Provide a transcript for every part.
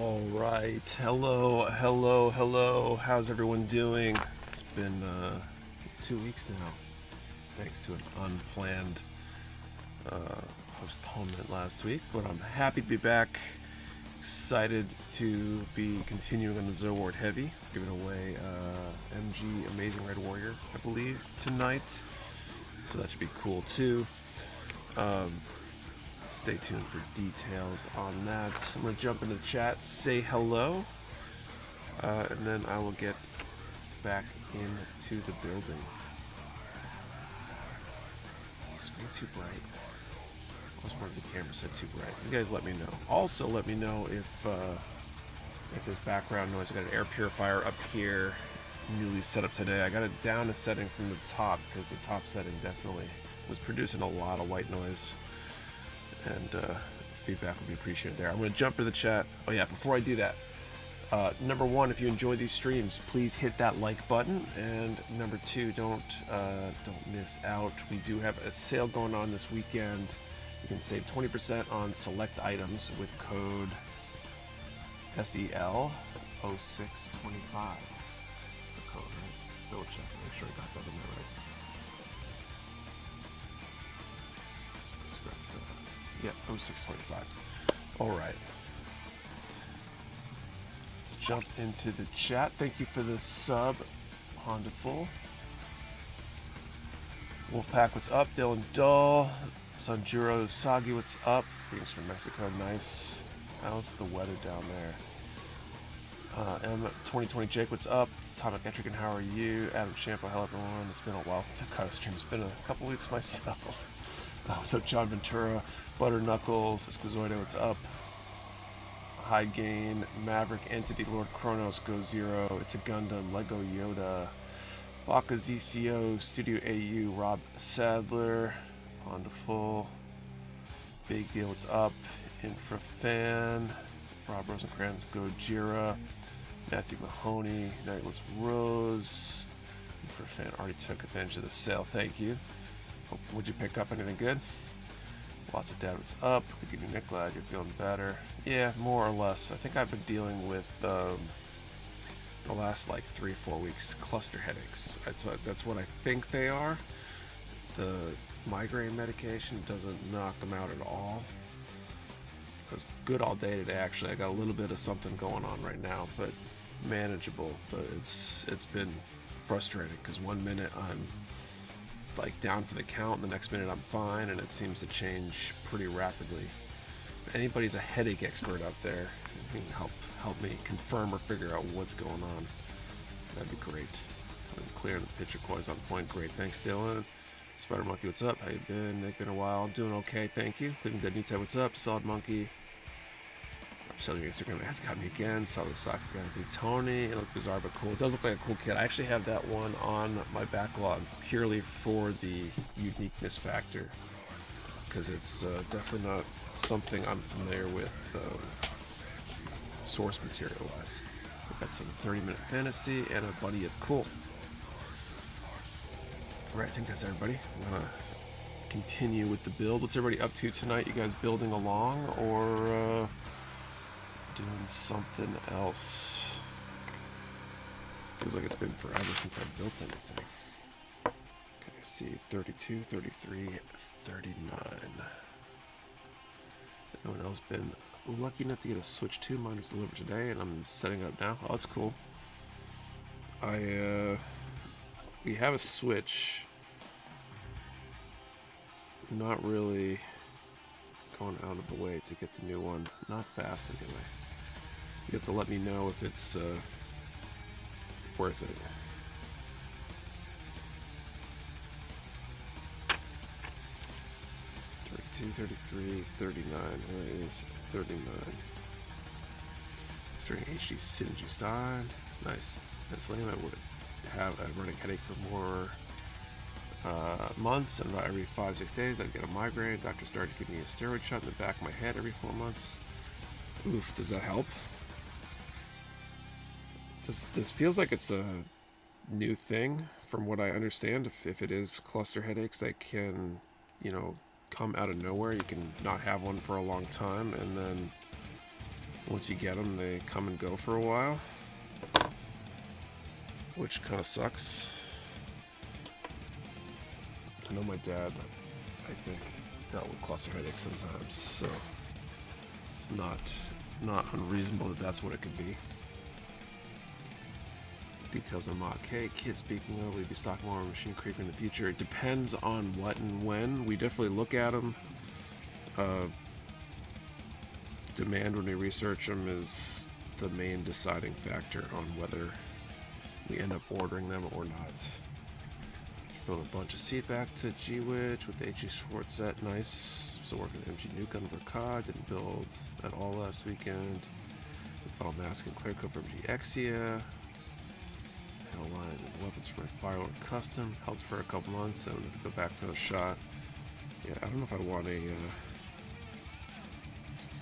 All right. Hello, hello, hello. How's everyone doing? It's been 2 weeks now, thanks to an unplanned postponement last week, but I'm happy to be back. Excited to be continuing on the Zowort Heavy, giving away MG Amazing Red Warrior, I believe, tonight. So that should be cool too. Stay tuned for details on that. I'm going to jump into the chat, say hello, and then I will get back into the building. Is the screen too bright? I was wondering if the camera said too bright. You guys let me know. Also, let me know if there's background noise. I got an air purifier up here, newly set up today. I got it down a setting from the top because the top setting definitely was producing a lot of white noise. And feedback will be appreciated there. I'm going to jump to the chat. Oh yeah, before I do that, number one, if you enjoy these streams, please hit that like button. And number two, don't miss out. We do have a sale going on this weekend. You can save 20% on select items with code SEL0625. That's the code, right? Double check, make sure I got that in there right. Yeah, 0625. All right. Let's jump into the chat. Thank you for the sub, Hondaful. Wolfpack, what's up? Dylan Dull. Sanjuro Sagi, what's up? Greetings from Mexico. Nice. How's the weather down there? M2020 Jake, what's up? It's Atomic Etrigan, how are you? Adam Champo, hello everyone. It's been a while since I've caught a stream. It's been a couple weeks myself. What's up, John Ventura? Butter Knuckles, Esquizoide, what's up? High Gain, Maverick, Entity, Lord Kronos, Go Zero, It's a Gundam, Lego Yoda, Baka ZCO, Studio AU, Rob Sadler, Wonderful, Big Deal, what's up? Infrafan, Rob Rosencrantz, Gojira, Matthew Mahoney, Nightless Rose, Infrafan already took advantage of the sale, thank you. Would you pick up anything good? Lost it down, it's up. Good evening, Nick. Glad you're feeling better. Yeah, more or less. I think I've been dealing with the last like 3-4 weeks cluster headaches. That's what I think they are. The migraine medication doesn't knock them out at all. I was good all day today. Actually, I got a little bit of something going on right now, but manageable. But it's been frustrating because 1 minute I'm like down for the count, the next minute I'm fine, and it seems to change pretty rapidly. If anybody's a headache expert out there who can help me confirm or figure out what's going on, that'd be great. I'm clear, the picture quality's on point. Great, thanks Dylan. Spider Monkey, what's up? How you been? Nick, been a while. I'm doing okay, thank you. Living Dead New Time, what's up? Solid Monkey. I'm selling your Instagram ads, got me again. Saw the soccer guy, Tony. It looked bizarre but cool. It does look like a cool kit. I actually have that one on my backlog purely for the uniqueness factor, because it's definitely not something I'm familiar with source material wise. We've got some 30-minute fantasy and a buddy of cool. Alright, I think that's everybody. I'm gonna continue with the build. What's everybody up to tonight? You guys building along or doing something else? Feels like it's been forever since I built anything. Okay, I see 32, 33, 39. Anyone else been lucky enough to get a Switch 2? Mine was delivered today and I'm setting up now. Oh, that's cool. We have a Switch. Not really going out of the way to get the new one. Not fast anyway. You have to let me know if it's worth it. $32, 33, 39. Where is 39? Starting HG Synergy Stein. Nice. That's lame. I would have a running headache for more months, and about every 5-6 days I'd get a migraine. Doctor started giving me a steroid shot in the back of my head every 4 months. Oof, does that help? This feels like it's a new thing from what I understand. If it is cluster headaches that can, come out of nowhere, you can not have one for a long time and then Once you get them, they come and go for a while, which kind of sucks. I know my dad, I think, dealt with cluster headaches sometimes, so it's not unreasonable that that's what it could be. Details on mod cake. Kid speaking of, we'd be stocking more machine creep in the future. It depends on what and when. We definitely look at them. Demand when we research them is the main deciding factor on whether we end up ordering them or not. Build a bunch of seed back to G-Witch with the HG Zowort set. Nice. Still working with MG Nuke for COD. Didn't build at all last weekend. Final mask and clear code for MG Exia. Line weapons for my firework custom. Helped for a couple months. I would have to go back for a shot. Yeah, I don't know if I want a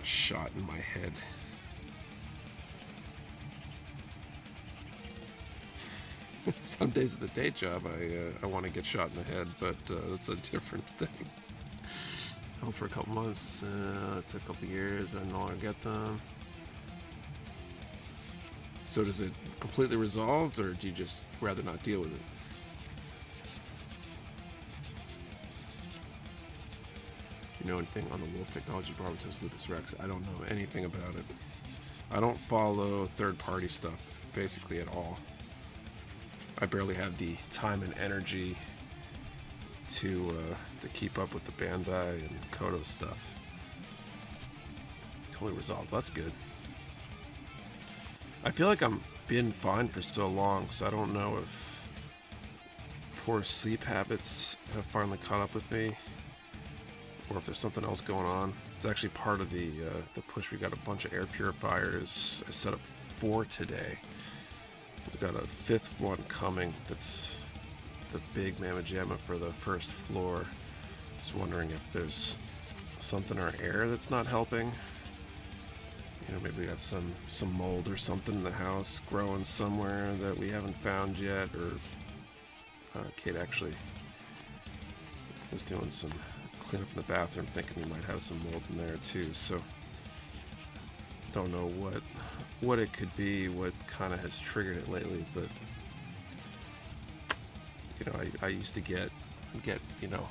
shot in my head. Some days at the day job, I want to get shot in the head, but that's a different thing. Helped for a couple months. It took a couple years. I no longer get them. So does it completely resolved, or do you just rather not deal with it? Do you know anything on the Wolf Technology Barbatos Lupus Rex? I don't know anything about it. I don't follow third-party stuff, basically, at all. I barely have the time and energy to keep up with the Bandai and Kodo stuff. Totally resolved. That's good. I feel like I'm being fine for so long, so I don't know if poor sleep habits have finally caught up with me, or if there's something else going on. It's actually part of the push. We got a bunch of air purifiers. I set up 4 today. We've got a 5th one coming. That's the big mamma jamma for the first floor. Just wondering if there's something in our air that's not helping. You know, maybe we got some mold or something in the house growing somewhere that we haven't found yet, or Kate actually was doing some cleanup in the bathroom, thinking we might have some mold in there too. So don't know what it could be, what kind of has triggered it lately, but you know, I used to get you know,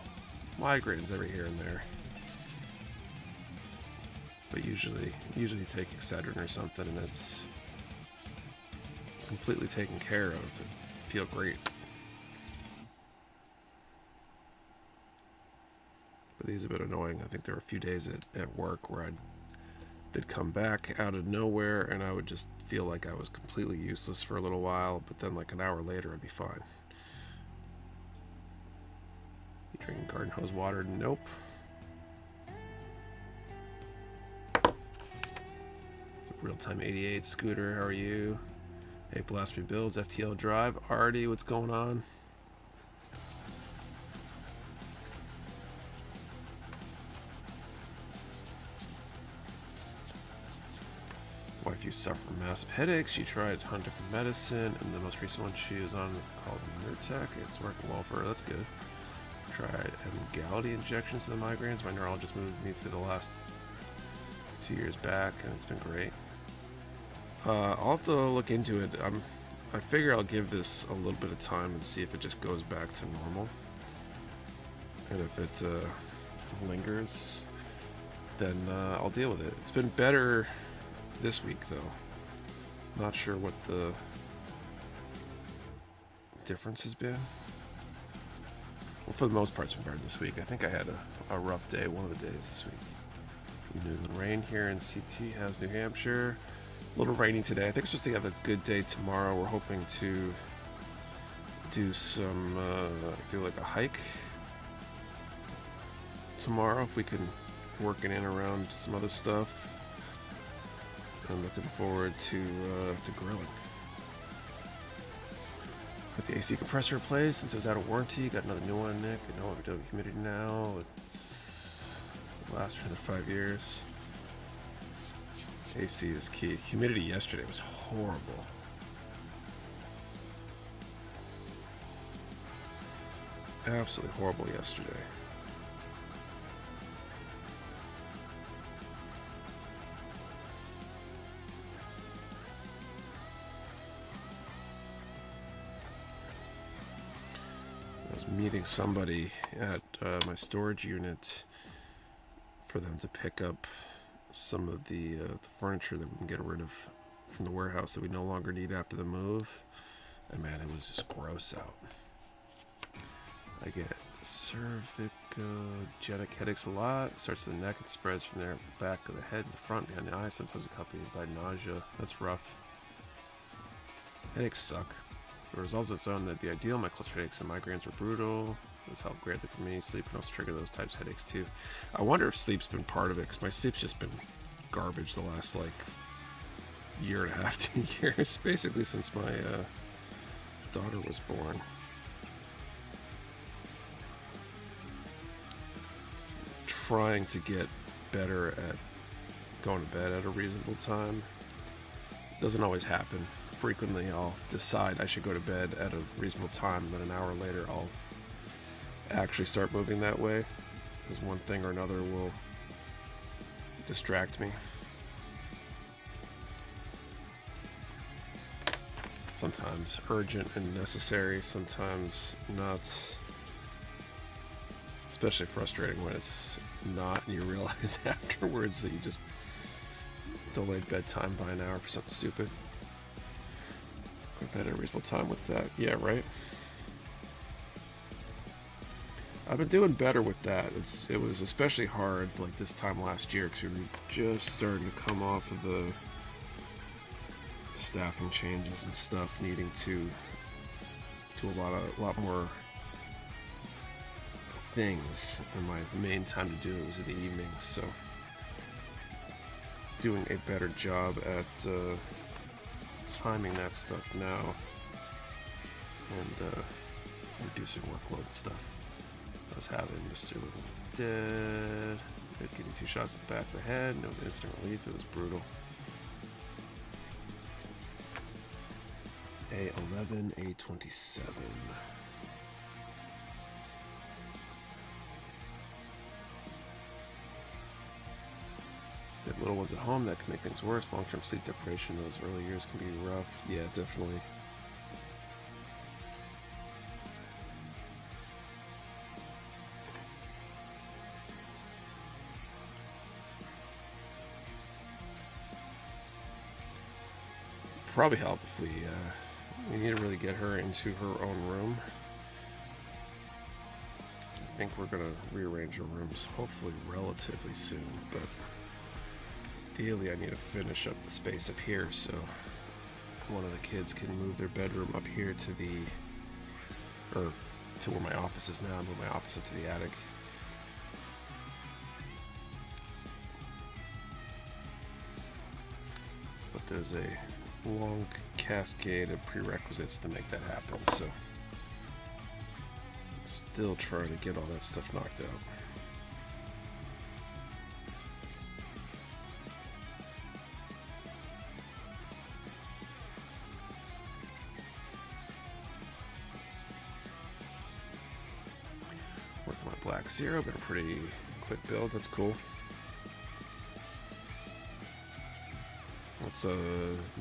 migraines every here and there. But usually take Excedrin or something, and it's completely taken care of. I feel great. But these have been annoying. I think there were a few days at work where they'd come back out of nowhere, and I would just feel like I was completely useless for a little while, but then like an hour later I'd be fine. You drinking garden hose water? Nope. Real-time 88 Scooter, how are you? Hey, Blasphemy Builds, FTL Drive, Artie, what's going on? Wife used to suffer from massive headaches. She tried a ton of different medicine, and the most recent one she was on called Nurtec. It's working well for her, that's good. Tried Emgality injections to the migraines. My neurologist moved me to the last 2 years back, and it's been great. I'll have to look into it. I figure I'll give this a little bit of time and see if it just goes back to normal. And if it lingers, then I'll deal with it. It's been better this week, though. Not sure what the difference has been. Well, for the most part, it's been better this week. I think I had a rough day one of the days this week. New England rain here in CT has New Hampshire. A little rainy today. I think we're supposed to have a good day tomorrow. We're hoping to do some, do like a hike tomorrow if we can work it in around some other stuff. I'm looking forward to grilling. Got the AC compressor replaced since it was out of warranty. Got another new one, Nick. I know what we're doing with humidity now. It'll last for another 5 years. AC is key. Humidity yesterday was horrible. Absolutely horrible yesterday. was meeting somebody at my storage unit for them to pick up some of the furniture that we can get rid of from the warehouse that we no longer need after the move. And man, it was just gross out. I get cervicogenic headaches a lot. Starts in the neck and spreads from there, back of the head, the front, behind the eyes, sometimes accompanied by nausea. That's rough. Headaches suck. The results of its own, that'd be ideal. My cluster headaches and migraines were brutal. This helped greatly for me. Sleep can also trigger those types of headaches too. I wonder if sleep's been part of it, because my sleep's just been garbage the last like year and a half, 2 years, basically since my daughter was born. Trying to get better at going to bed at a reasonable time. Doesn't always happen. Frequently I'll decide I should go to bed at a reasonable time, and then an hour later I'll actually start moving that way, because one thing or another will distract me. Sometimes urgent and necessary, sometimes not. Especially frustrating when it's not, and you realize afterwards that you just delayed bedtime by an hour for something stupid. Go to bed at a reasonable time. What's that? Yeah, right. I've been doing better with that. It was especially hard like this time last year, because we were just starting to come off of the staffing changes and stuff, needing to do a lot more things, and my main time to do it was in the evening, so doing a better job at timing that stuff now, and reducing workload and stuff. I was having Mr. Living Dead, getting 2 shots to the back of the head, no instant relief, it was brutal. A11, A27. If little ones at home, that can make things worse. Long-term sleep deprivation in those early years can be rough. Yeah, definitely. Probably help if we need to really get her into her own room. I think we're gonna rearrange her rooms hopefully relatively soon, but ideally I need to finish up the space up here so one of the kids can move their bedroom up here to to where my office is now, move my office up to the attic. But there's a long cascade of prerequisites to make that happen, so still trying to get all that stuff knocked out. Working my Black Zero, been a pretty quick build, that's cool. That's a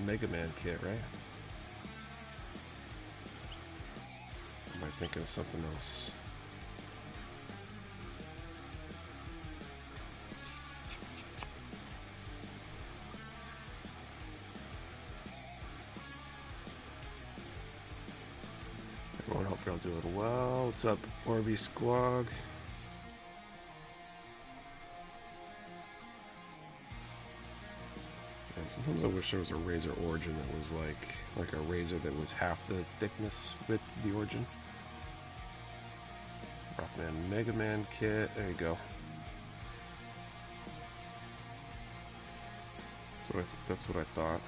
Mega Man kit, right? Am I thinking of something else? Everyone, hope you're all doing well. What's up, Orby Squawg? Sometimes I wish there was a razor origin that was like a razor that was half the thickness with the origin. Rockman Mega Man kit, there you go. So that's what I thought.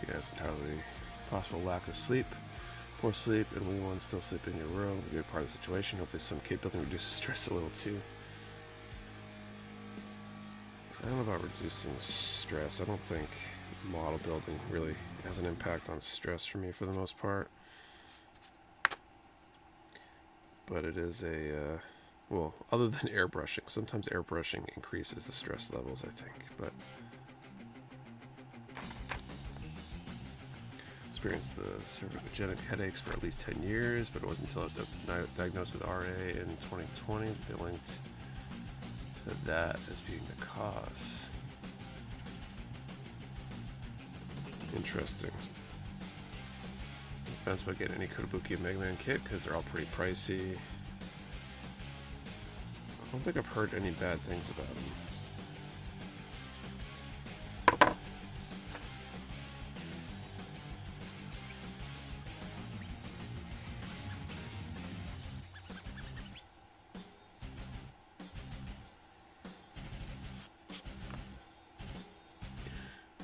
Yeah, it's entirely possible lack of sleep. Poor sleep, and we want to still sleep in your room. A good part of the situation. Hopefully some kit building reduces stress a little too. I don't know about reducing stress. I don't think model building really has an impact on stress for me for the most part. But it is a Well, other than airbrushing. Sometimes airbrushing increases the stress levels, I think, but experienced the cervicogenic headaches for at least 10 years, but it wasn't until I was diagnosed with RA in 2020 that they linked to that as being the cause. Interesting. Defense about getting any Kotobukiya Mega Man kit because they're all pretty pricey. I don't think I've heard any bad things about them.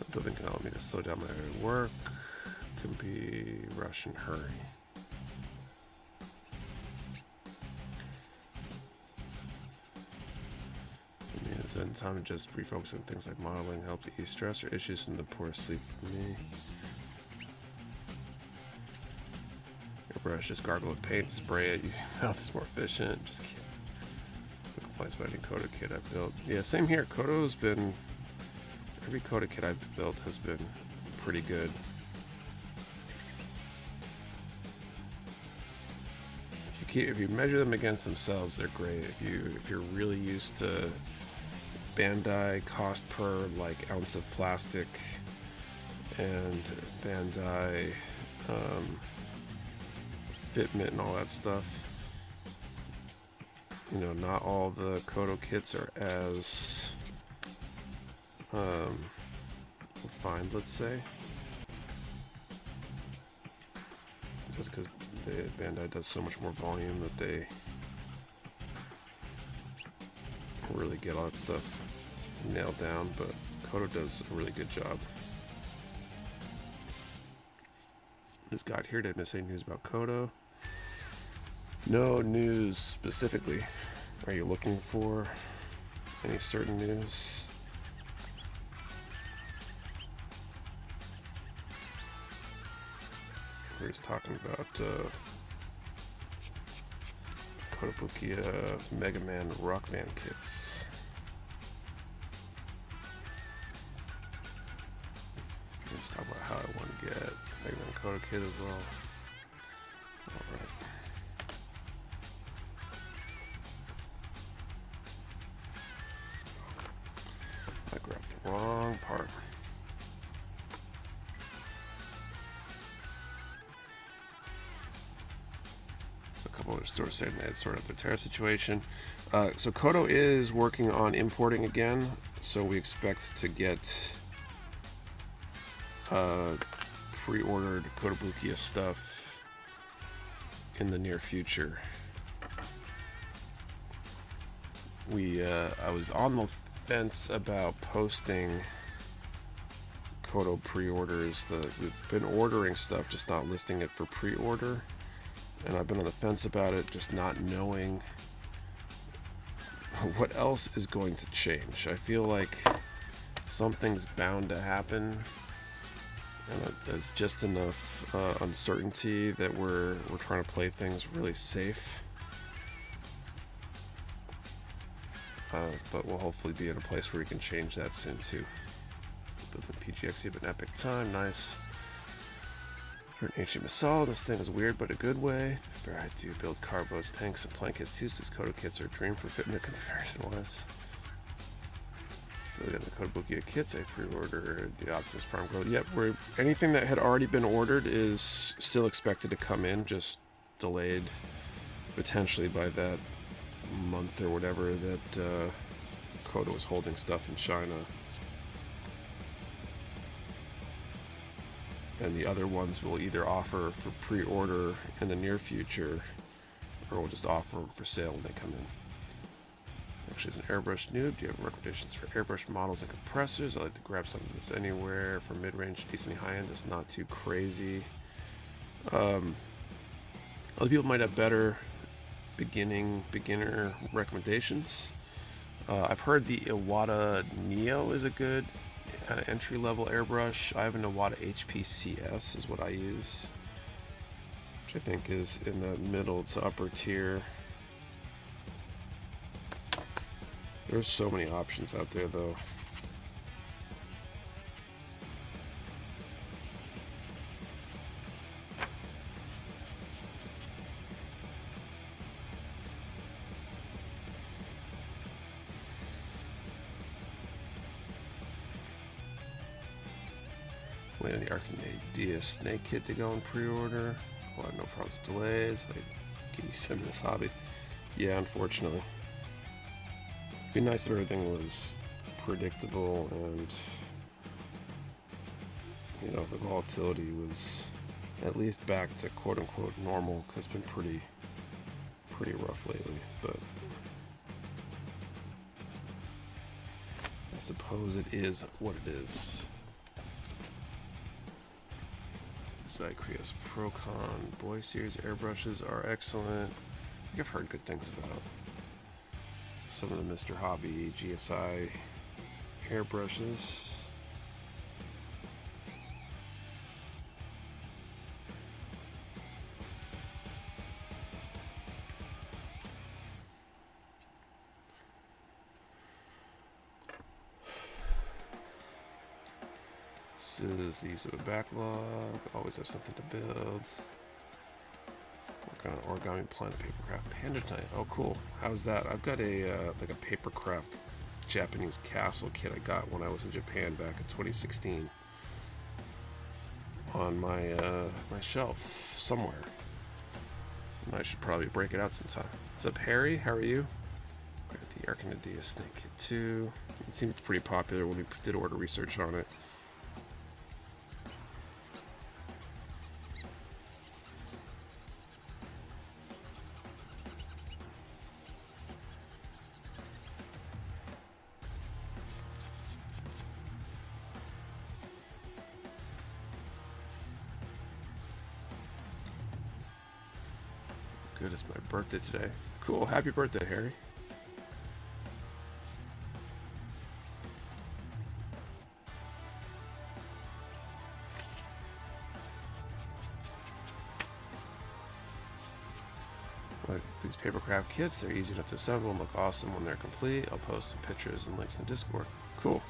The building can allow me to slow down my work. Can be rush and hurry. Then time to just refocus on things like modeling, help to ease stress or issues from the poor sleep for me. Airbrush, just gargle with paint, spray it, using mouth is more efficient. Just kidding. No complaints about any Koto kit I've built. Yeah, same here. Koto's been, every Koto kit I've built has been pretty good. If you measure them against themselves, they're great. If you're really used to Bandai cost per like ounce of plastic and Bandai fitment and all that stuff, you know, not all the Koto kits are as refined, let's say, just because Bandai does so much more volume that they can really get all that stuff nailed down, but Koto does a really good job. This guide here, did I miss any news about Koto? No news specifically. Are you looking for any certain news? We're just talking about Kotobukiya Mega Man Rock Band kits. Let's talk about how I want to get Mega Man Koto kit as well. Alright. I grabbed the wrong part. Other stores saying they had sorted out their tariff situation. So Koto is working on importing again, so we expect to get pre-ordered Kotobukiya stuff in the near future. I was on the fence about posting Koto pre-orders. We've been ordering stuff, just not listing it for pre-order. And I've been on the fence about it, just not knowing what else is going to change. I feel like something's bound to happen, and there's just enough uncertainty that we're trying to play things really safe. But we'll hopefully be in a place where we can change that soon too. Building PGX, you have an epic time, nice. For an HG Masala, this thing is weird but a good way. Fair, I do build car boats, tanks, and plank kits too, so these Koto kits are a dream for fitment comparison-wise. So we got the Kotobukiya kits, I pre-ordered the Optimus Prime Girl. Yep, anything that had already been ordered is still expected to come in, just delayed potentially by that month or whatever that Koto was holding stuff in China. And the other ones will either offer for pre-order in the near future, or we'll just offer them for sale when they come in. Actually, as an airbrush noob, do you have recommendations for airbrush models and compressors? I like to grab something that's anywhere from mid-range, decently high-end, that's not too crazy. Other people might have better beginner recommendations. I've heard the Iwata Neo is a good kind of entry-level airbrush. I have an Iwata HPCS is what I use, which I think is in the middle to upper tier. There's so many options out there, though. Waiting on the Arcadia Snake Kit to go in pre-order. Well, I have no problems with delays. Can you send me this hobby? Yeah, unfortunately. It'd be nice if everything was predictable and, you know, the volatility was at least back to quote-unquote normal, because it's been pretty rough lately, but I suppose it is what it is. Zycreus Procon Boy Series airbrushes are excellent. I think I've heard good things about some of the Mr. Hobby GSI airbrushes. This is the use of a backlog. Always have something to build. Working on origami, planet, papercraft, panda tonight. Oh, cool. How's that? I've got a like a papercraft Japanese castle kit I got when I was in Japan back in 2016 on my my shelf somewhere. I should probably break it out sometime. What's up, Harry? How are you? Got the Arcadia Snake Kit too. It seemed pretty popular when we did order research on it. Good, it's my birthday today. Cool, happy birthday, Harry. Like these papercraft kits, they're easy enough to assemble and look awesome when they're complete. I'll post some pictures and links in the Discord. Cool.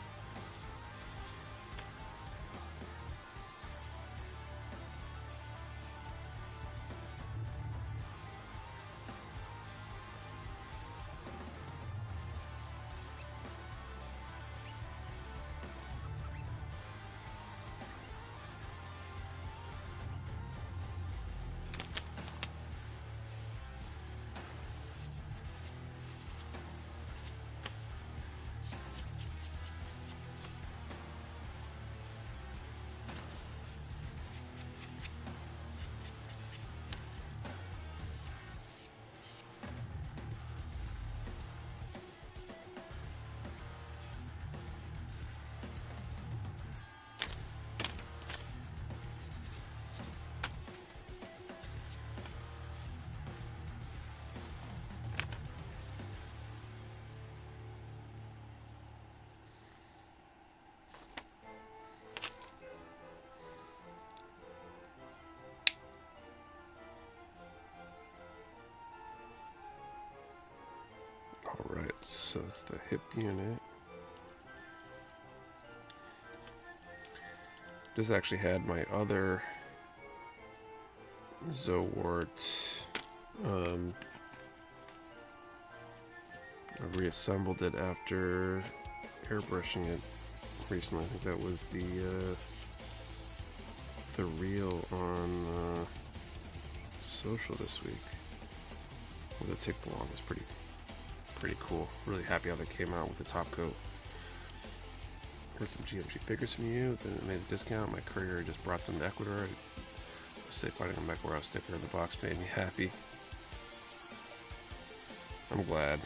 Alright, so it's the hip unit. This actually had my other Zowort. I reassembled it after airbrushing it recently. I think that was the reel on social this week. Well, the tick belong is pretty cool. Really happy how that came out with the top coat. Heard some GMG figures from you, then it made a discount. My courier just brought them to Ecuador. I say finding a Mecha Warehouse sticker in the box made me happy. I'm glad.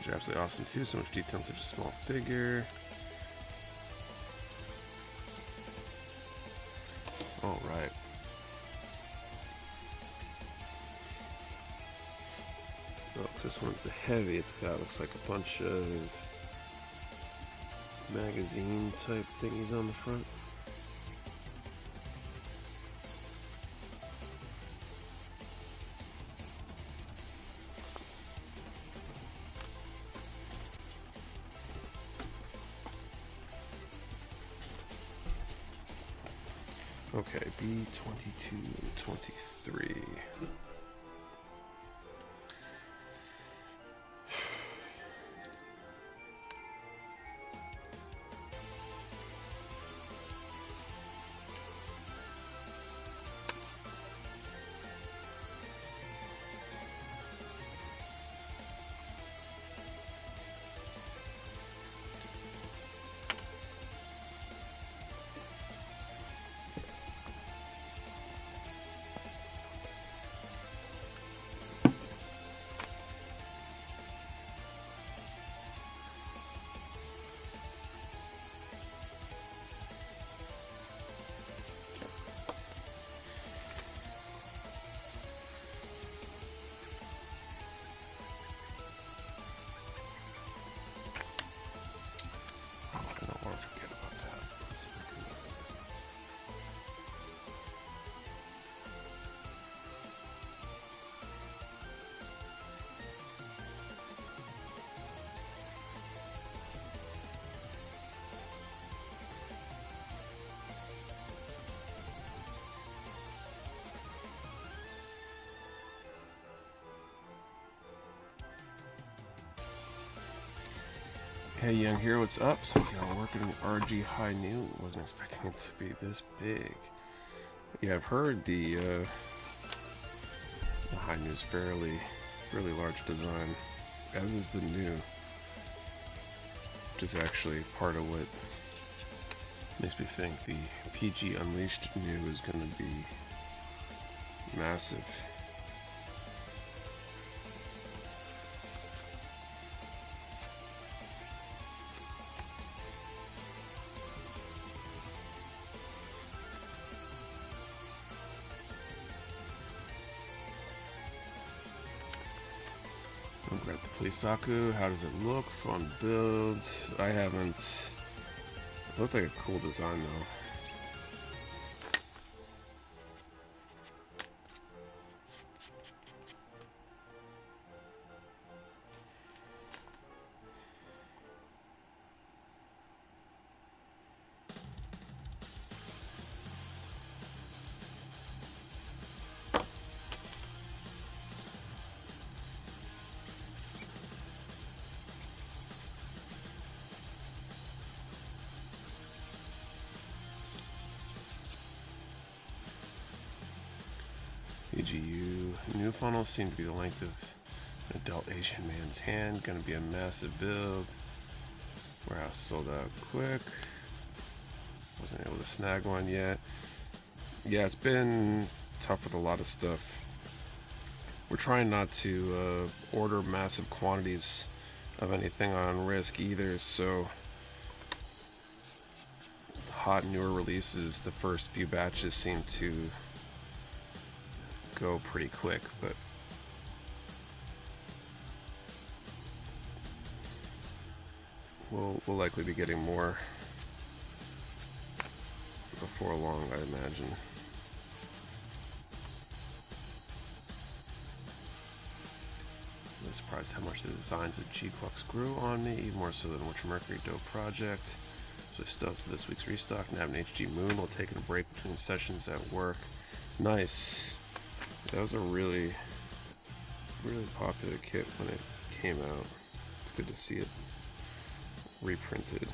You're absolutely awesome too. So much detail in such a small figure. All right. Oh, this one's the heavy. It's got, looks like a bunch of magazine type thingies on the front. Okay, B2223. Hey Young here, what's up? So I'm working RG High Noon. Wasn't expecting it to be this big. Yeah, I've heard the High Noon's fairly large design, as is the new, which is actually part of what makes me think the PG Unleashed new is going to be massive. I'll grab the Pleisaku. How does it look? Fun build. I haven't. It looked like a cool design though. EGU. New funnels seem to be the length of an adult Asian man's hand. Gonna be a massive build. Warehouse sold out quick. Wasn't able to snag one yet. Yeah, it's been tough with a lot of stuff. We're trying not to order massive quantities of anything on risk either, so hot newer releases, the first few batches seem to go pretty quick, but we'll likely be getting more before long, I imagine. I'm surprised how much the designs of G-Quux grew on me, even more so than Witcher Mercury Dope Project. So stoked to this week's restock and have an HG Moon while taking a break between sessions at work. Nice. That was a really popular kit when it came out. It's good to see it reprinted.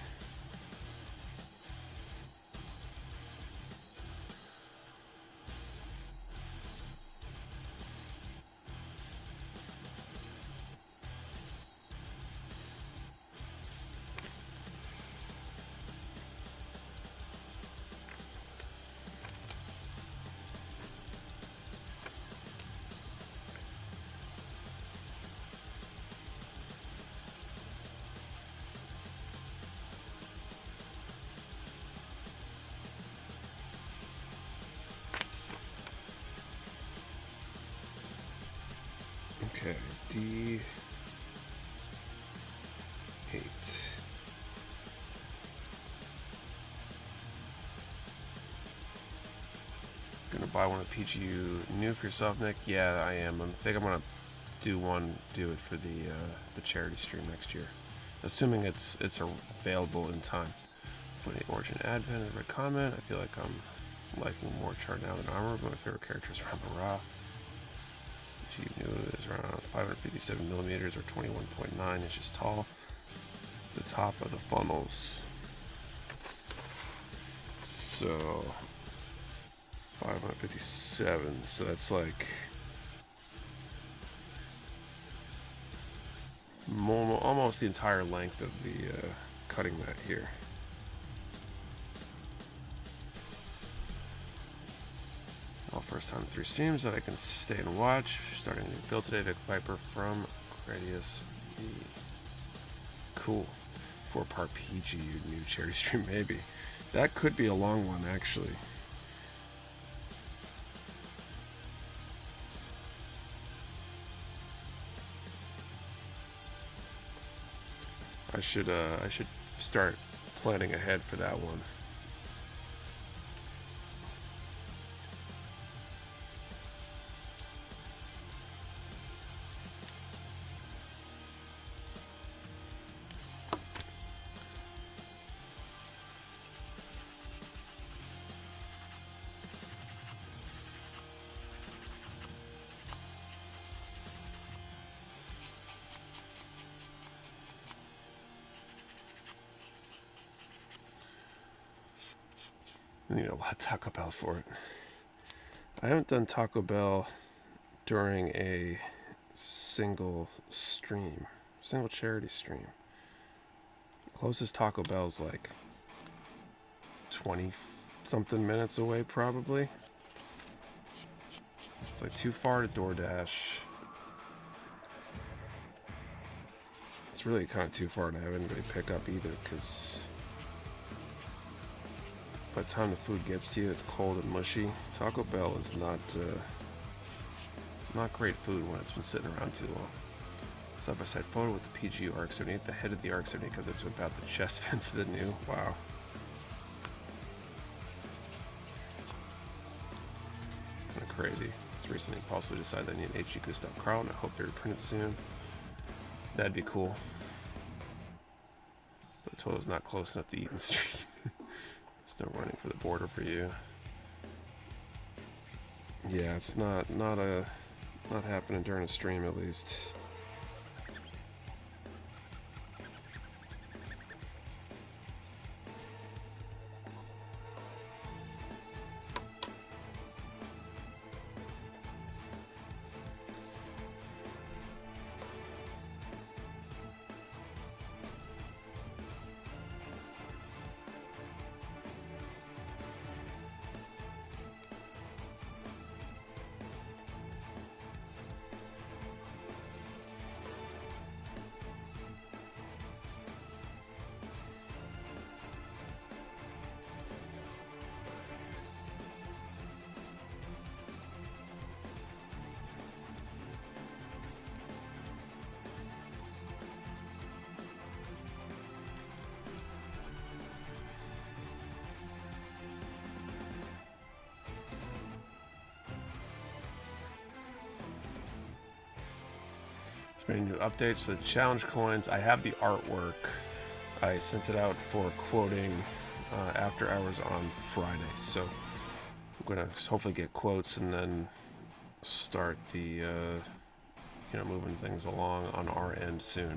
Okay, D8. Gonna buy one of PGU new for yourself, Nick? Yeah, I am. I think I'm gonna do it for the charity stream next year, assuming it's available in time for the Origin Advent. Red comment. I feel like I'm Like more chart now than armor, but my favorite character is Rambara. She knew it is around 557 millimeters or 21.9 inches tall. It's the top of the funnels. So 557. So that's like almost the entire length of the cutting mat here. First time in 3 streams that I can stay and watch. Starting a new build today, Vic Viper from Gradius V. Cool. 4-part PG new charity stream, maybe. That could be a long one, actually. I should start planning ahead for that one. I need a lot of Taco Bell for it. I haven't done Taco Bell during a single charity stream. Closest Taco Bell's like 20 something minutes away, probably. It's like too far to DoorDash. It's really kind of too far to have anybody pick up either, because by the time the food gets to you, it's cold and mushy. Taco Bell is not great food when it's been sitting around too long. Side-by-side photo with the PG RX-78. The head of the RX-78 comes up to about the chest fence of the new. Wow. Kind of crazy. It's recently possibly decided I need an HG Gustav Karl, and I hope they're reprinted soon. That'd be cool. But the total's not close enough to eat in the street. Still running for the border for you. Yeah, it's not happening during a stream, at least. There's many new updates for the challenge coins. I have the artwork. I sent it out for quoting after hours on Friday, so I'm gonna hopefully get quotes and then start the moving things along on our end soon.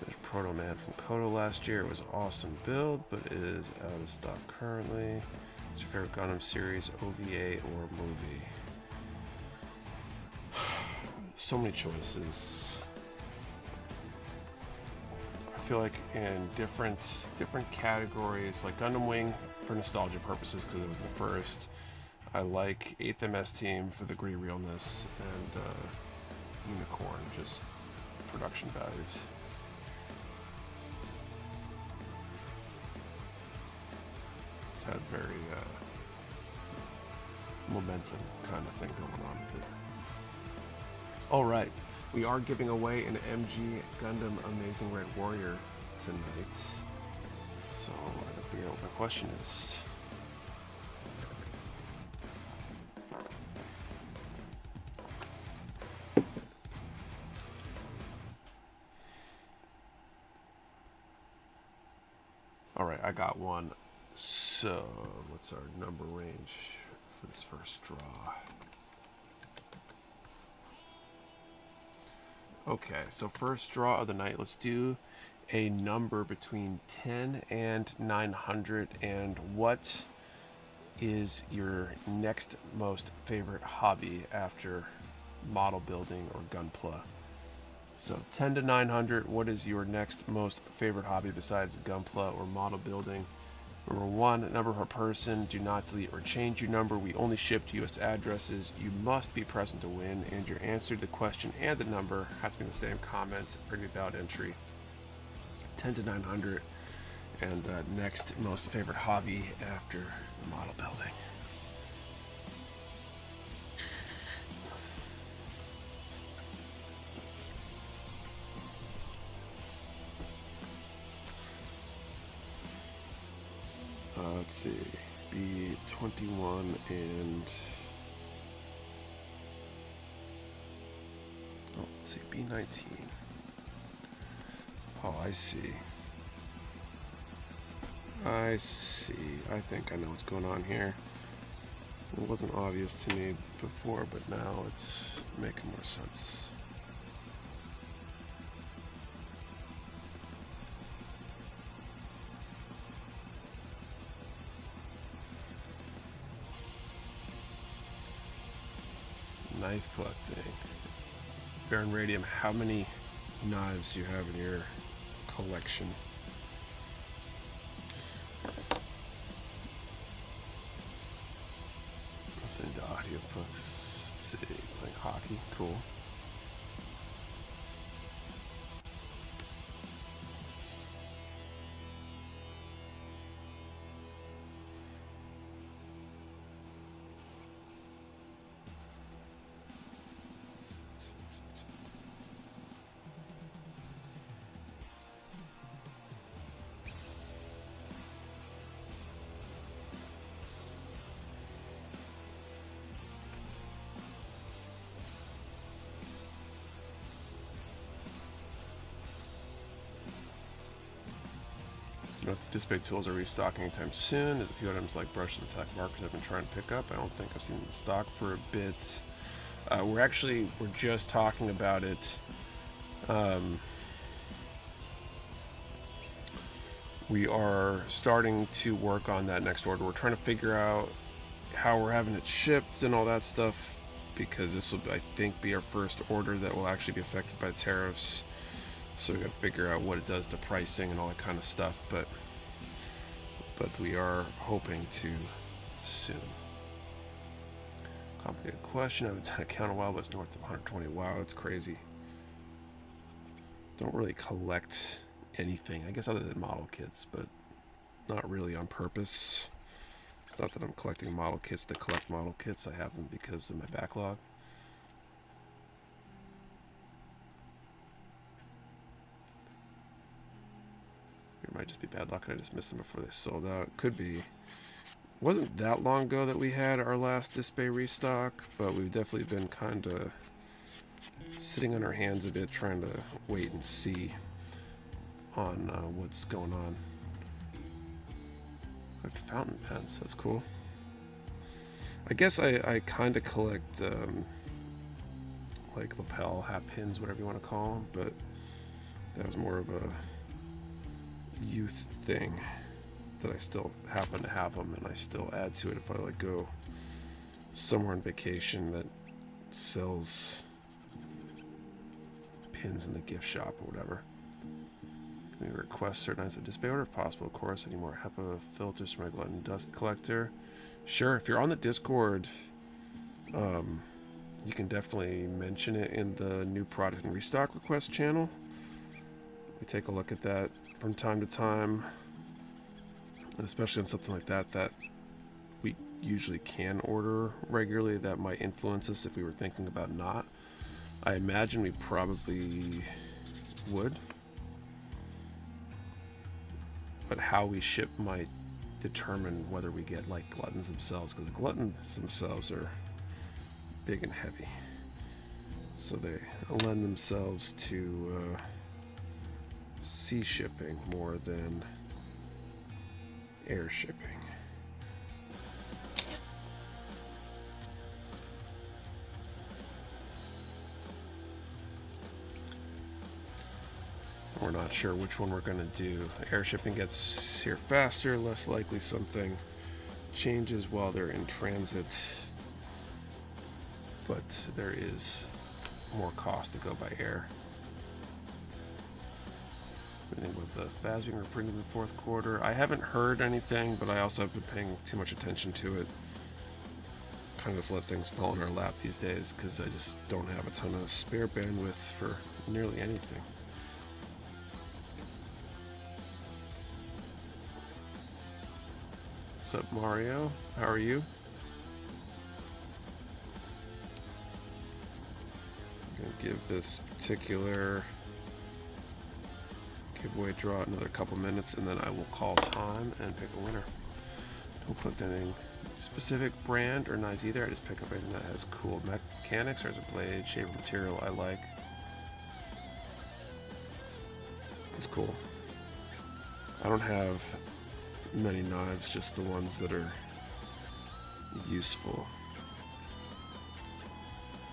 There's Proto Man from Kodo last year. It was an awesome build, but it is out of stock currently. What's your favorite Gundam series, OVA or movie? So many choices. I feel like in different categories, like Gundam Wing for nostalgia purposes because it was the first. I like 8th MS Team for the gritty realness, and Unicorn, just production values. It's had very momentum kind of thing going on with it. Alright, we are giving away an MG Gundam Amazing Red Warrior tonight. So I gotta figure out what my question is. Alright, I got one. So So, what's our number range for this first draw? Okay, so first draw of the night. Let's do a number between 10 and 900. And what is your next most favorite hobby after model building or gunpla? So 10 to 900, what is your next most favorite hobby besides gunpla or model building? Number 1, number per person. Do not delete or change your number. We only ship to U.S. addresses. You must be present to win, and your answer to the question and the number have to be in the same comment for any valid entry. 10 to 900. And next most favorite hobby after model building. Let's see, B21 and let's see, B19. Oh, I see. I think I know what's going on here. It wasn't obvious to me before, but now it's making more sense. Knife collecting. Baron Radium, how many knives do you have in your collection? Listen to audiobooks. Let's see, playing hockey, cool. If the display tools are restocking anytime soon, there's a few items like brushes and attack markers I've been trying to pick up. I don't think I've seen them in stock for a bit. We're just talking about it. We are starting to work on that next order. We're trying to figure out how we're having it shipped and all that stuff, because this will, I think, be our first order that will actually be affected by tariffs. So we got to figure out what it does to pricing and all that kind of stuff, but we are hoping to soon. Complicated question. I haven't done a count in a while, but it's north of 120. Wow, it's crazy. Don't really collect anything, I guess, other than model kits, but not really on purpose. It's not that I'm collecting model kits to collect model kits. I have them because of my backlog. It might just be bad luck and I just missed them before they sold out. Could be. It wasn't that long ago that we had our last display restock, but we've definitely been kind of sitting on our hands a bit, trying to wait and see on what's going on. Like fountain pens, that's cool. I guess I kind of collect like lapel hat pins, whatever you want to call them, but that was more of a youth thing that I still happen to have them, and I still add to it if I like go somewhere on vacation that sells pins in the gift shop or whatever. Can we request certain items of display order if possible? Of course. Any more HEPA filters for my glutton dust collector? Sure. If you're on the Discord, you can definitely mention it in the new product and restock request channel. We take a look at that from time to time, and especially on something like that we usually can order regularly. That might influence us if we were thinking about not. I imagine we probably would, but how we ship might determine whether we get like gluttons themselves, because the gluttons themselves are big and heavy, so they lend themselves to sea shipping more than air shipping. We're not sure which one we're going to do. Air shipping gets here faster, less likely something changes while they're in transit, but there is more cost to go by air. Anything with the FAS being reprinted in the fourth quarter. I haven't heard anything, but I also have been paying too much attention to it. Kind of just let things fall in our lap these days because I just don't have a ton of spare bandwidth for nearly anything. What's up, Mario? How are you? I'm gonna give this particular giveaway draw another couple minutes, and then I will call time and pick a winner. Don't click anything specific brand or nice either. I just pick up anything that has cool mechanics or has a blade, shape, or material I like. It's cool. I don't have many knives, just the ones that are useful.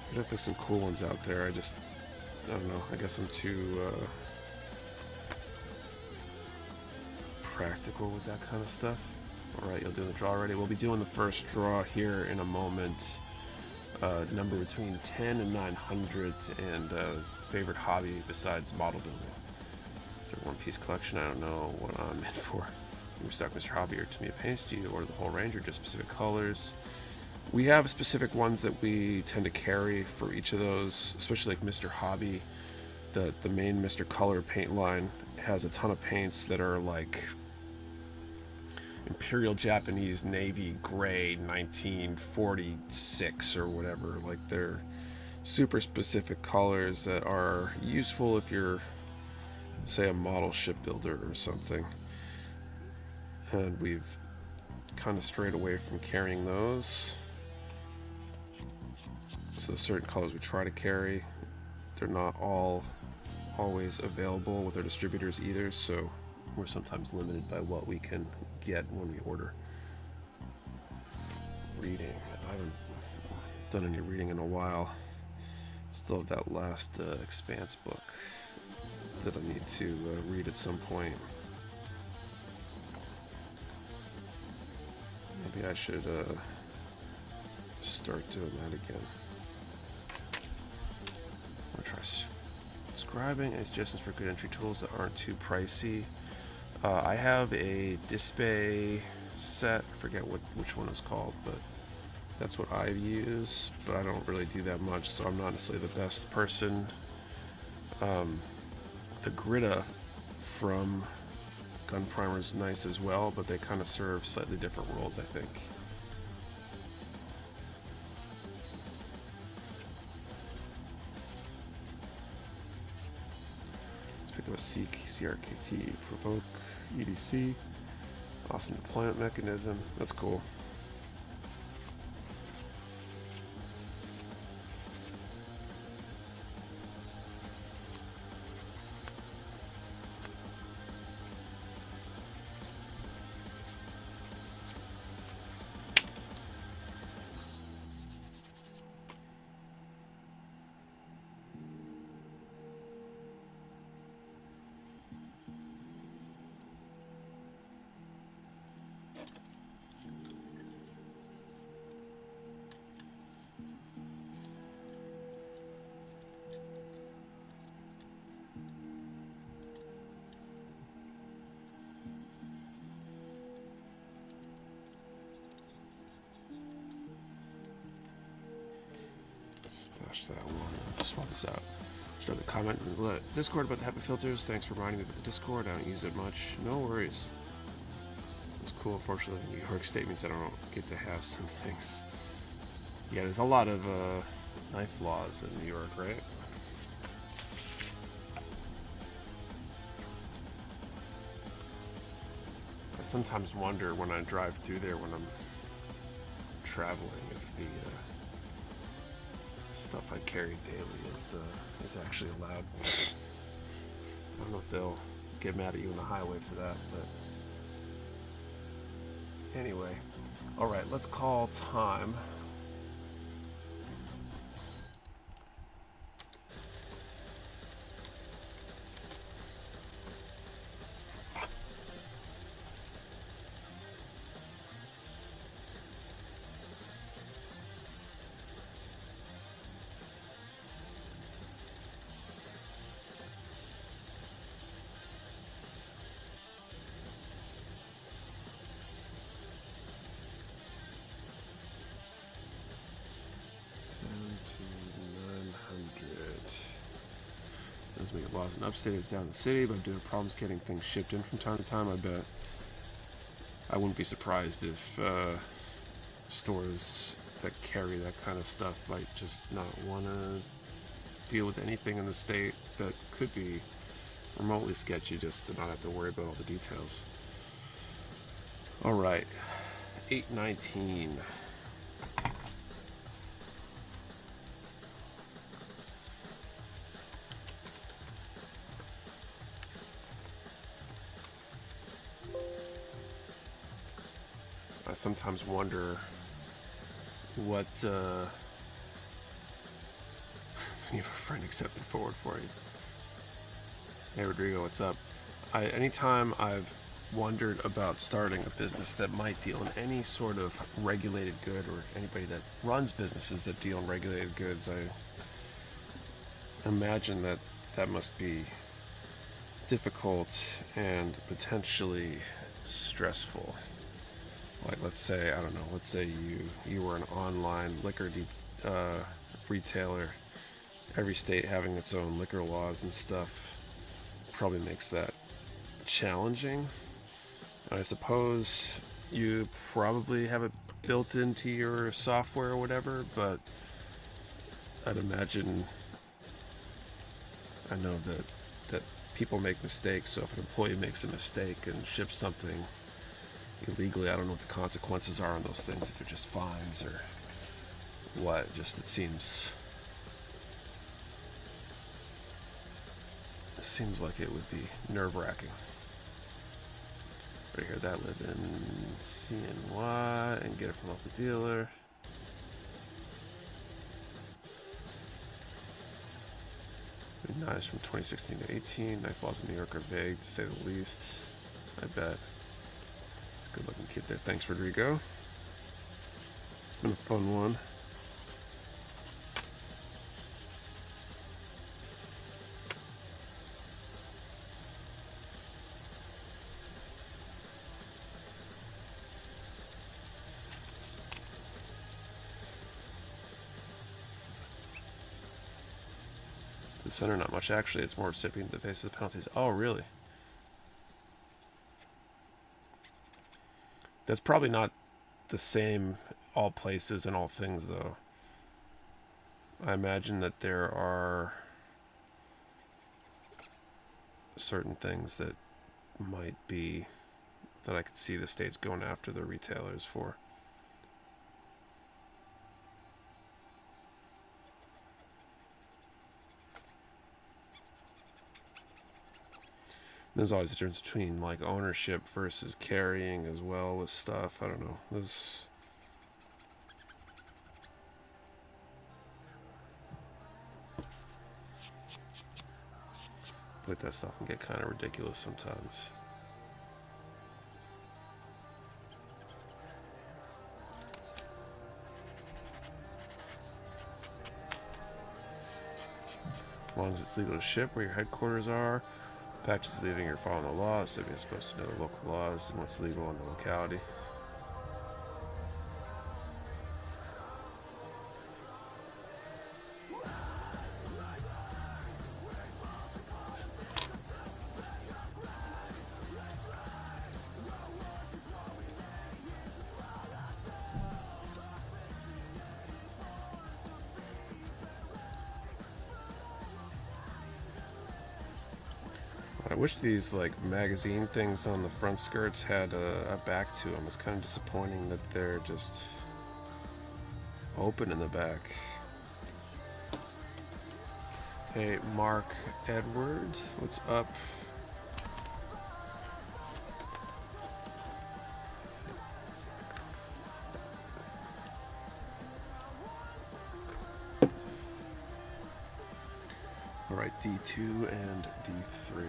There's definitely some cool ones out there. I don't know. I guess I'm too practical with that kind of stuff. Alright, you'll do the draw already. We'll be doing the first draw here in a moment. Number between 10 and 900, and favorite hobby besides model building. Is there one piece collection? I don't know what I'm in for. We're stuck Mr. Hobby or Tamiya Paints. Do you order the whole range or just specific colors? We have specific ones that we tend to carry for each of those, especially like Mr. Hobby. The main Mr. Color paint line has a ton of paints that are like Imperial Japanese Navy Gray 1946 or whatever. Like, they're super specific colors that are useful if you're, say, a model shipbuilder or something. And we've kind of strayed away from carrying those. So certain colors we try to carry, they're not always available with our distributors either, so we're sometimes limited by what we can get when we order. Reading. I haven't done any reading in a while. Still have that last Expanse book that I need to read at some point. Maybe I should start doing that again. I'm gonna try scribing. Any suggestions for good entry tools that aren't too pricey? I have a Display set. I forget which one it's called, but that's what I use. But I don't really do that much, so I'm not necessarily the best person. The Grita from Gun Primer is nice as well, but they kind of serve slightly different roles, I think. Let's pick up a Seek, CRKT, Provoke, EDC. Awesome deployment mechanism. That's cool. That one. Swap this out. Start a comment in the Discord about the HEPA filters. Thanks for reminding me about the Discord. I don't use it much. No worries. It's cool. Unfortunately, in New York statements, I don't get to have some things. Yeah, there's a lot of knife laws in New York, right? I sometimes wonder when I drive through there when I'm traveling if the stuff I carry daily is actually allowed. I don't know if they'll get mad at you on the highway for that, but anyway. Alright, let's call time. Doesn't make it laws in upstate, it's down in the city, but due to problems getting things shipped in from time to time, I bet I wouldn't be surprised if stores that carry that kind of stuff might just not want to deal with anything in the state that could be remotely sketchy, just to not have to worry about all the details. All right, 819. I sometimes wonder what you have a friend accepted forward for you. Hey Rodrigo, what's up? Anytime I've wondered about starting a business that might deal in any sort of regulated good, or anybody that runs businesses that deal in regulated goods, I imagine that must be difficult and potentially stressful. Like, let's say, I don't know, let's say you were an online liquor retailer. Every state having its own liquor laws and stuff probably makes that challenging. I suppose you probably have it built into your software or whatever, but I'd imagine, I know that people make mistakes, so if an employee makes a mistake and ships something illegally, I don't know what the consequences are on those things, if they're just fines or what. Just it seems like it would be nerve-wracking. Right here, that live in CNY and get it from local dealer. Nice from 2016 to 18. Knife laws in New York are vague, to say the least. I bet. Good looking kid there. Thanks, Rodrigo. It's been a fun one. The center, not much actually. It's more recipient that faces the penalties. Oh, really? That's probably not the same all places and all things, though. I imagine that there are certain things that might be that I could see the states going after the retailers for. There's always a difference between like ownership versus carrying as well with stuff. I don't know. This like that stuff can get kind of ridiculous sometimes. As long as it's legal to ship where your headquarters are. Packages leaving, you're following the laws, so you're supposed to know the local laws and what's legal in the locality. I wish these like magazine things on the front skirts had a back to them. It's kind of disappointing that they're just open in the back. Hey, Mark Edward, what's up? All right, D2 and D3.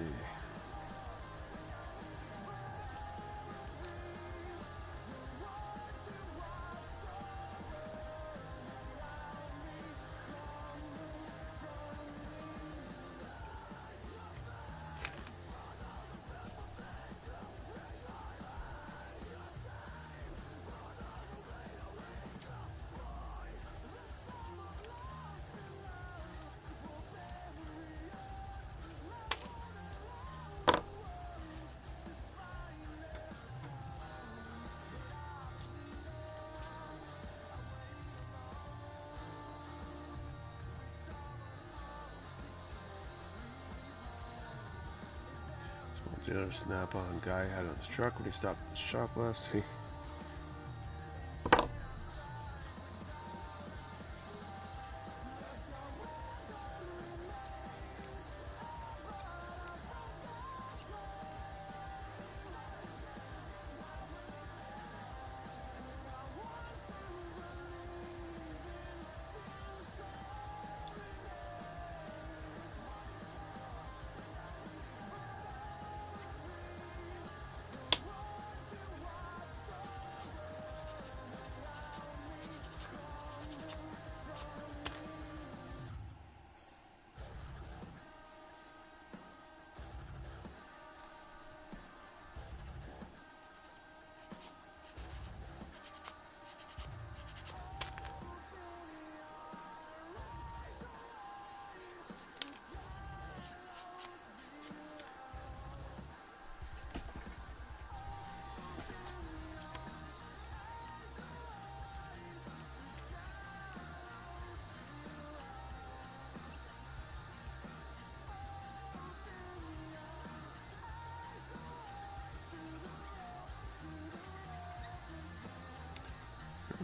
The other snap-on guy had on his truck when he stopped at the shop last week.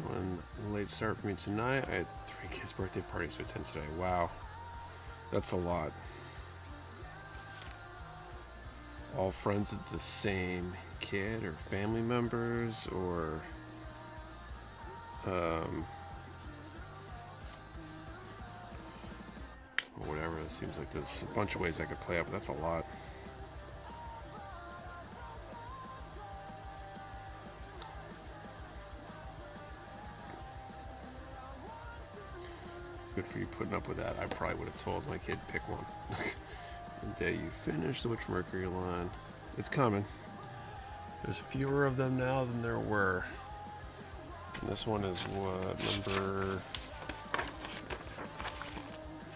One late start for me tonight. I had 3 kids' birthday parties to attend today. Wow. That's a lot. All friends of the same kid or family members or whatever. It seems like there's a bunch of ways I could play out, but that's a lot. Good for you putting up with that. I probably would have told my kid pick one. The day you finish the Witch Mercury line. It's coming. There's fewer of them now than there were. And this one is what, number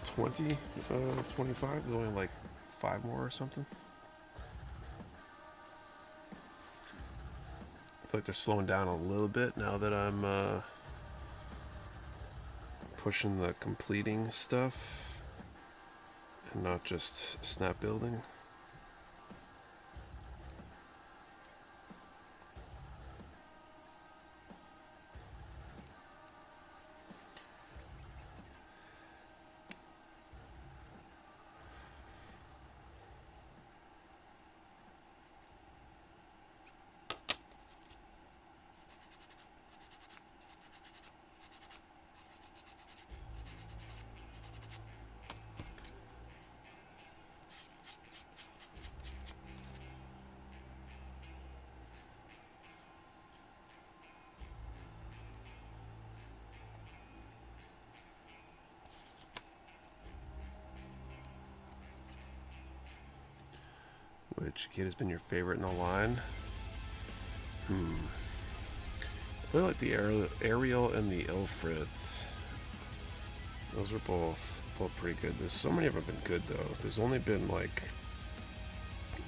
20 of 25? There's only like 5 more or something. I feel like they're slowing down a little bit now that I'm pushing the completing stuff and not just snap building. Which kid has been your favorite in the line? I really like the Ariel and the Ilfrith. Those are both pretty good. There's so many of them have been good though. There's only been like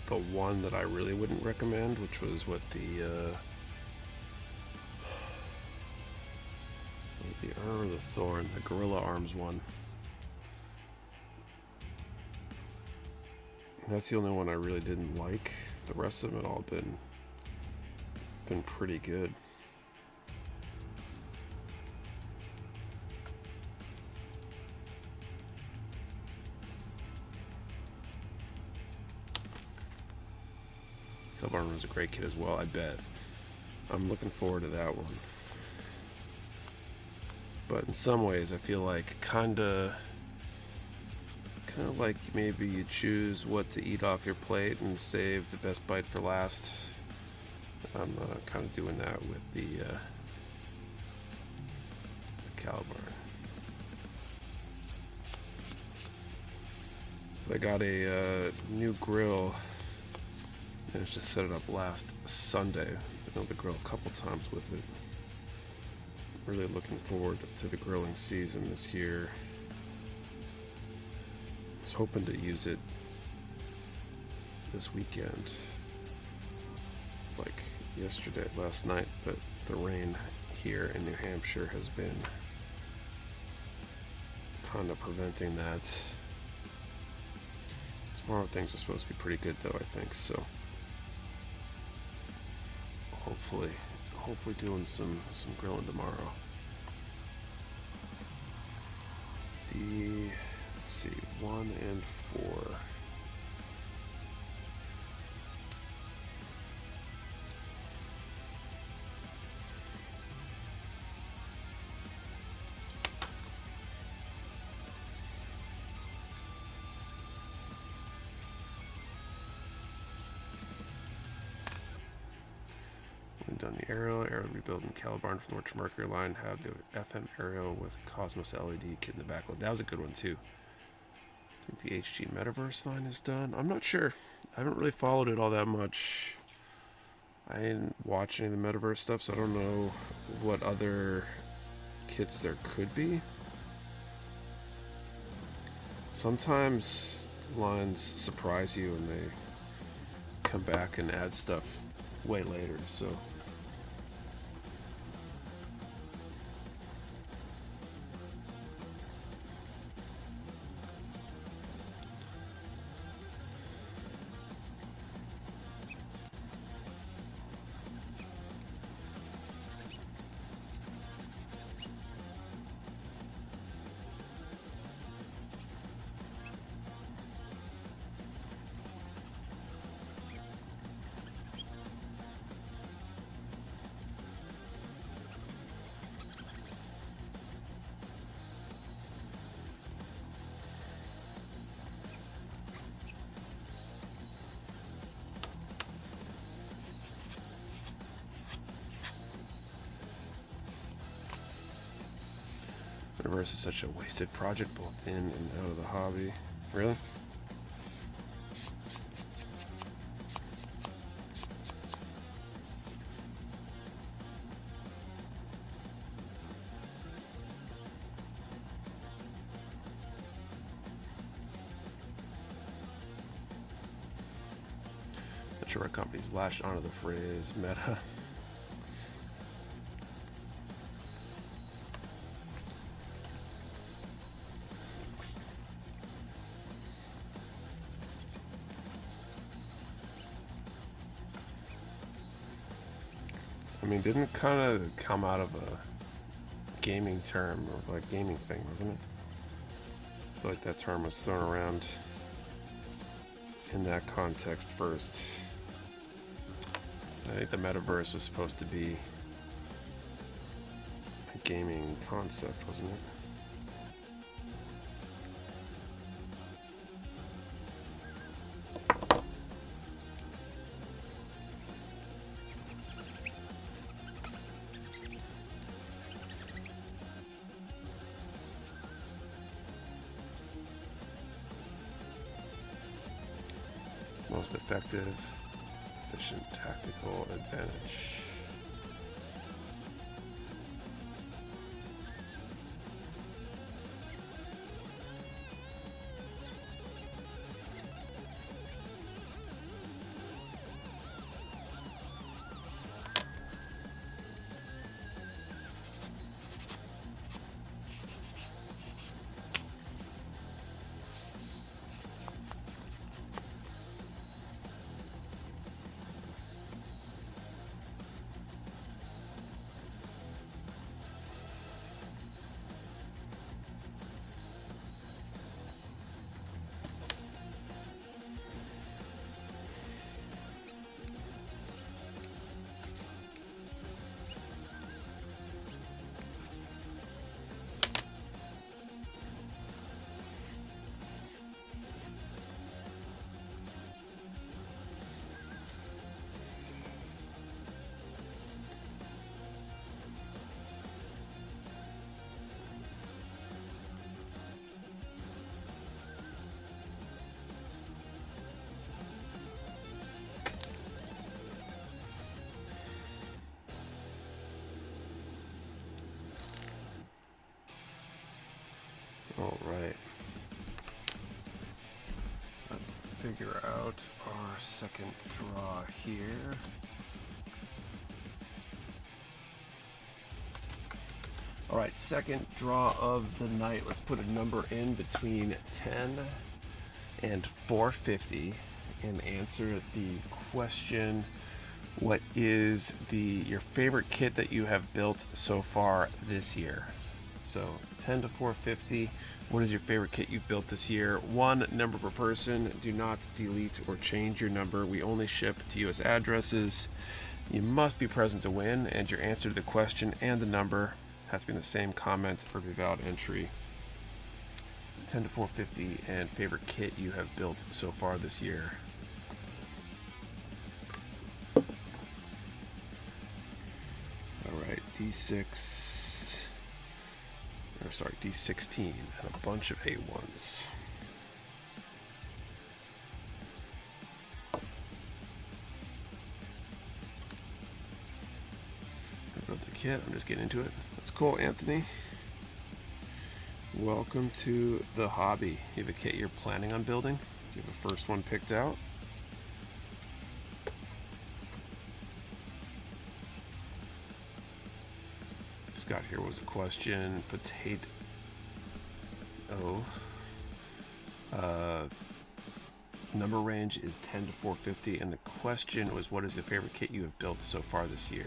the one that I really wouldn't recommend, which was what the was it the Ur or the Thorn, the Gorilla Arms one. That's the only one I really didn't like. The rest of them had all been pretty good. Kelbarn was a great kid as well, I bet. I'm looking forward to that one. But in some ways, I feel like kind of like maybe you choose what to eat off your plate and save the best bite for last. I'm kind of doing that with the Caliburn. So I got a new grill. Managed to set it up last Sunday. Been on the grill a couple times with it. Really looking forward to the grilling season this year. I was hoping to use it this weekend, like last night, but the rain here in New Hampshire has been kind of preventing that. Tomorrow things are supposed to be pretty good though, I think, so hopefully doing some grilling tomorrow. Let's see, 1 and 4. Done the arrow rebuilding Calibarn from the Orchard Mercury line. Have the FM arrow with Cosmos LED kit in the backload. That was a good one too. I think the HG Metaverse line is done. I'm not sure. I haven't really followed it all that much. I didn't watch any of the Metaverse stuff, so I don't know what other kits there could be. Sometimes lines surprise you and they come back and add stuff way later, so Metaverse is such a wasted project both in and out of the hobby. Really? Not sure what companies latched onto the phrase meta. I mean, didn't it kind of come out of a gaming term or like gaming thing, wasn't it? I feel like that term was thrown around in that context first. I think the metaverse was supposed to be a gaming concept, wasn't it? Most effective, efficient, tactical advantage. All right. Let's figure out our second draw here. All right, second draw of the night. Let's put a number in between 10 and 450 and answer the question, What is your favorite kit that you have built so far this year? So 10 to 450. What is your favorite kit you've built this year? One number per person. Do not delete or change your number. We only ship to US addresses. You must be present to win, and your answer to the question and the number have to be in the same comment for a valid entry. 10 to 450 and favorite kit you have built so far this year. Alright, D6, or sorry, D16 and a bunch of A1s. I built the kit, I'm just getting into it. That's cool, Anthony. Welcome to the hobby. You have a kit you're planning on building? Do you have a first one picked out? Scott, here was the question. Potato. Number range is 10 to 450, and the question was, what is the favorite kit you have built so far this year?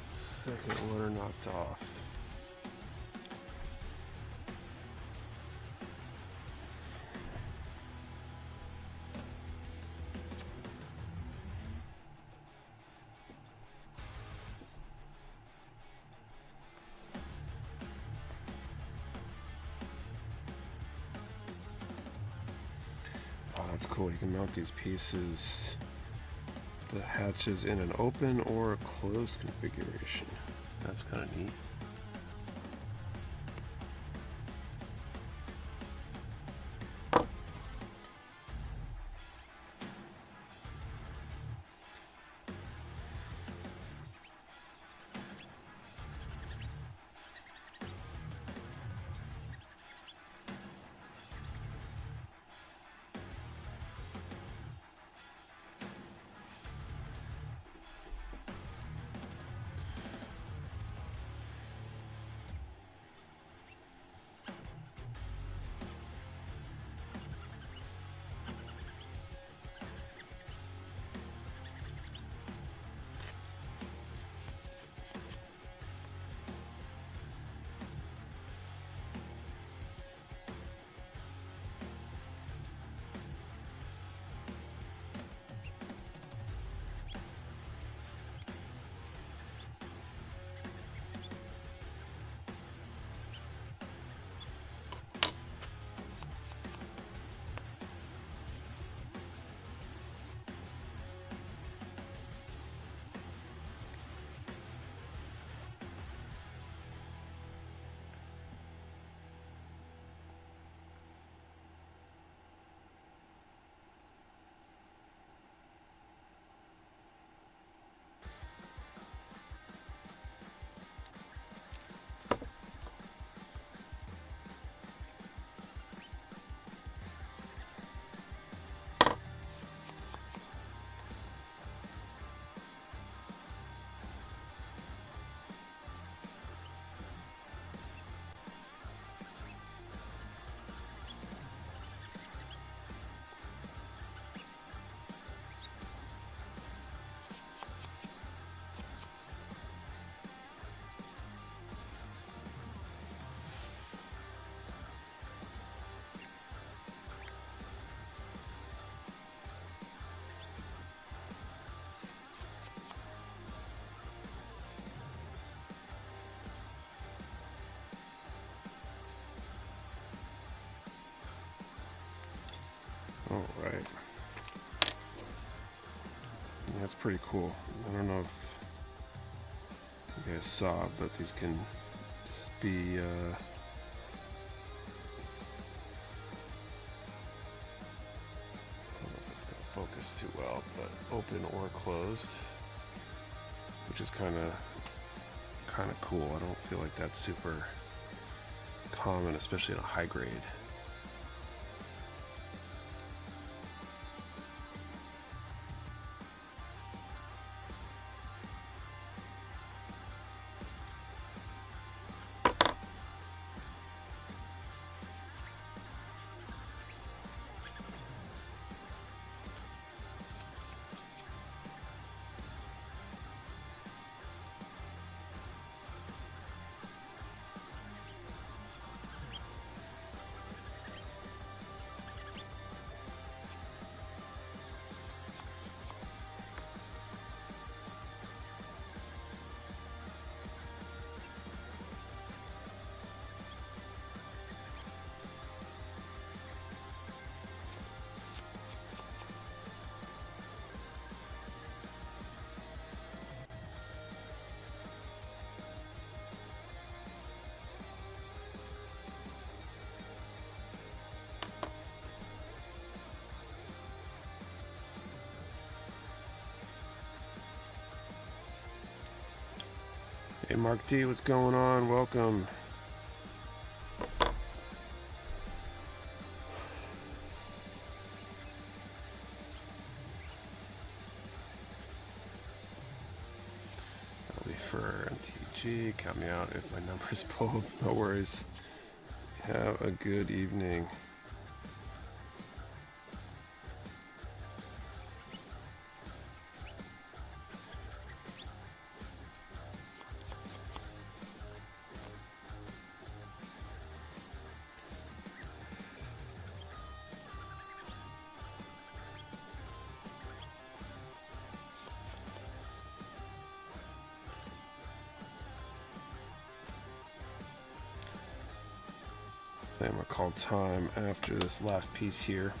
Second order knocked off. Oh, that's cool. You can mount these pieces, the hatches, in an open or a closed configuration. That's kind of neat. All right. Yeah, that's pretty cool. I don't know if you guys saw, but these can just be I don't know if it's going to focus too well, but open or closed, which is kind of cool. I don't feel like that's super common, especially in a high grade. Hey Mark D, what's going on? Welcome. I'll be for MTG. Count me out if my number's pulled. No worries. Have a good evening. I'm going to call time after this last piece here.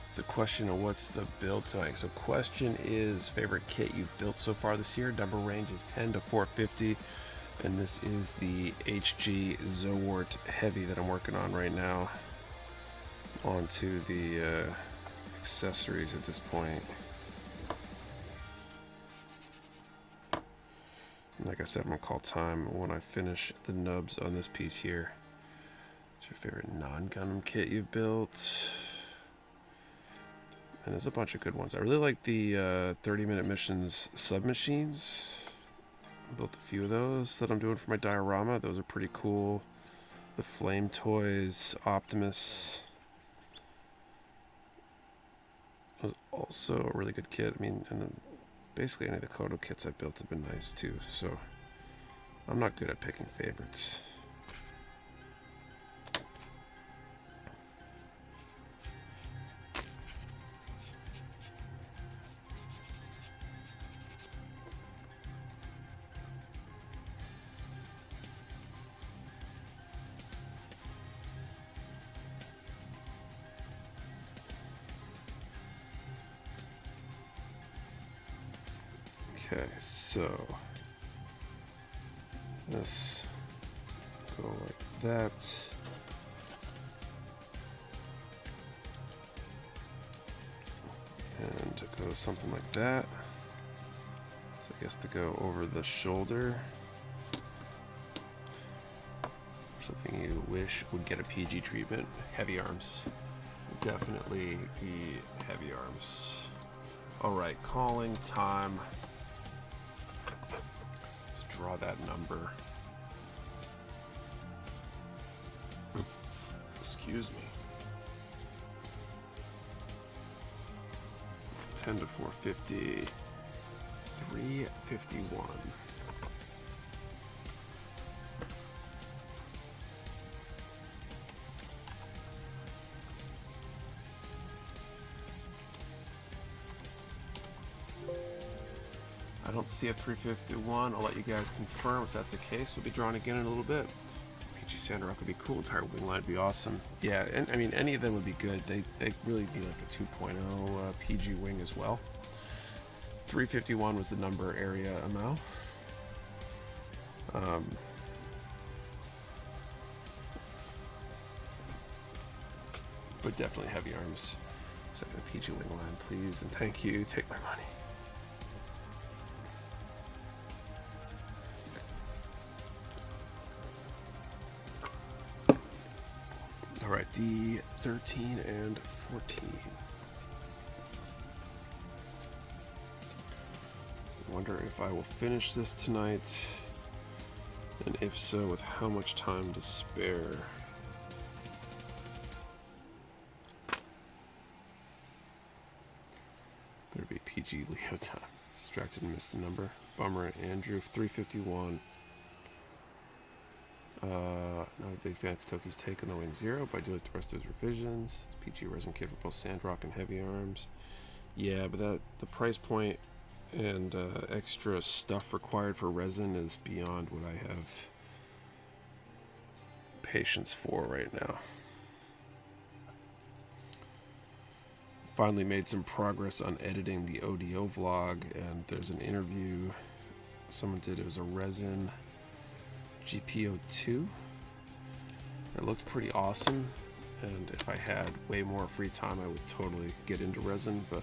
It's a question of what's the build tonight. So question is favorite kit you've built so far this year. Number range is 10 to 450. And this is the HG Zowort Heavy that I'm working on right now. Onto the accessories at this point. Like I said, I'm going to call time when I finish the nubs on this piece here. What's your favorite non-Gundam kit you've built? And there's a bunch of good ones. I really like the 30-minute missions submachines. I built a few of those that I'm doing for my diorama. Those are pretty cool. The Flame Toys, Optimus. Was also a really good kit. I mean, and then basically any of the Kodo kits I built have been nice too, so I'm not good at picking favorites. Okay, so let's go like that. And to go something like that. So I guess to go over the shoulder. Something you wish would get a PG treatment. Heavy arms. Definitely the heavy arms. Alright, calling time. Draw that number. Excuse me. 10 to 450. 351. I don't see a 351. I'll let you guys confirm if that's the case. We'll be drawing again in a little bit. HG Sandrock would be cool. Entire wing line would be awesome. Yeah, and I mean, any of them would be good. They really need like a 2.0 PG wing as well. 351 was the number area amount. But definitely heavy arms. Second a PG wing line, please, and thank you. Take my money. All right, D13 and 14. I wonder if I will finish this tonight, and if so, with how much time to spare. Better be PG Leo time. Distracted and missed the number. Bummer, Andrew, 351. Not a big fan of Toki's take on the Wing Zero, but I do like the rest of his revisions. PG resin kit for both Sandrock and heavy arms. Yeah, but the price point and extra stuff required for resin is beyond what I have patience for right now. Finally made some progress on editing the ODO vlog, and there's an interview someone did. It was a resin GPO2. It looked pretty awesome, and if I had way more free time I would totally get into resin, but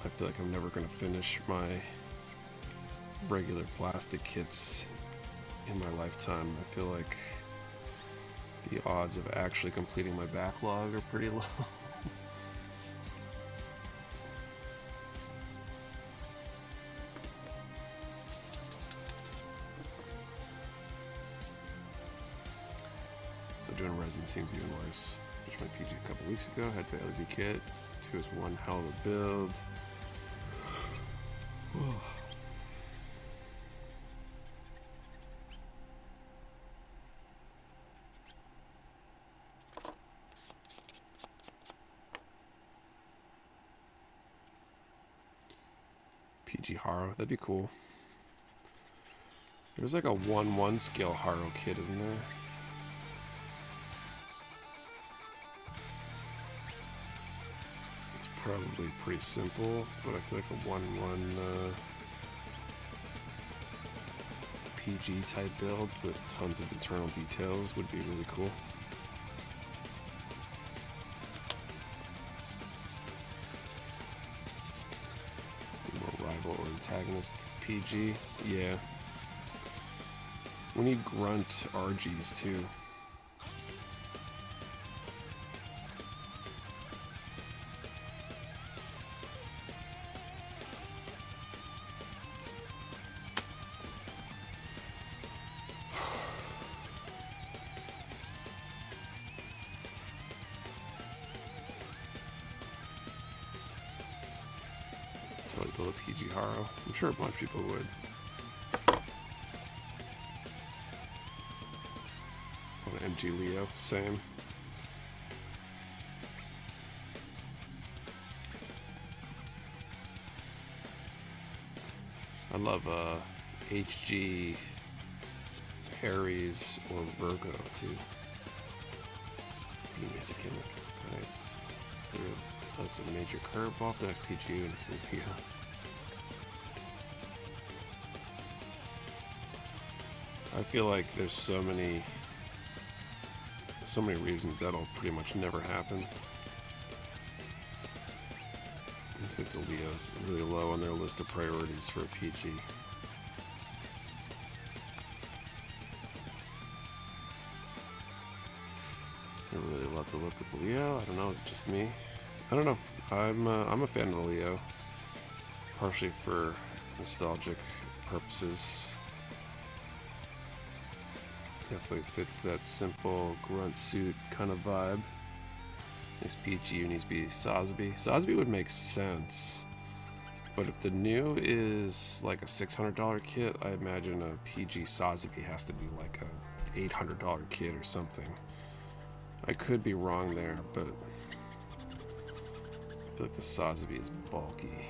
I feel like I'm never going to finish my regular plastic kits in my lifetime. I feel like the odds of actually completing my backlog are pretty low. Doing resin seems even worse. Just went PG a couple weeks ago, had the LED kit. 2 is one hell of a build. PG Haro, that'd be cool. There's like a 1/1 scale Haro kit, isn't there? Probably pretty simple, but I feel like a 1/1 PG type build with tons of internal details would be really cool. More rival or antagonist PG, yeah. We need grunt RGs too. Build a PG Haro. I'm sure a bunch of people would. Oh, MG Leo, same. I love HG Harry's or Virgo too. Being as a gimmick, right? That's a major curveball for the next PGU and it's Leo. I feel like there's so many reasons that'll pretty much never happen. I think the Leo's really low on their list of priorities for a PG. I really love the look of the Leo. I don't know, it's just me. I don't know. I'm a fan of the Leo, partially for nostalgic purposes. Definitely fits that simple grunt suit kind of vibe. This PGU needs to be Sosby. Sosby would make sense, but if the new is like a $600 kit, I imagine a PG Sosby has to be like a $800 kit or something. I could be wrong there, but I feel like the Sosby is bulky.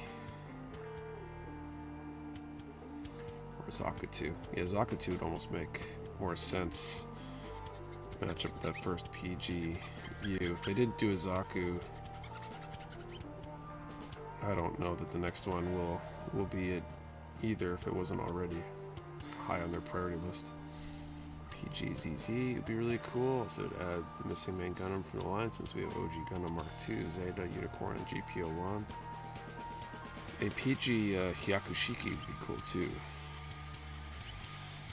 Zaku 2. Yeah, Zaku 2 would almost make more sense. Match up with that first PGU. If they didn't do a Zaku, I don't know that the next one will be it either if it wasn't already high on their priority list. PGZZ would be really cool. So it'd add the missing main Gundam from the line since we have OG Gundam Mark II, Zeta, Unicorn, and GP01. A PG Hyakushiki would be cool too.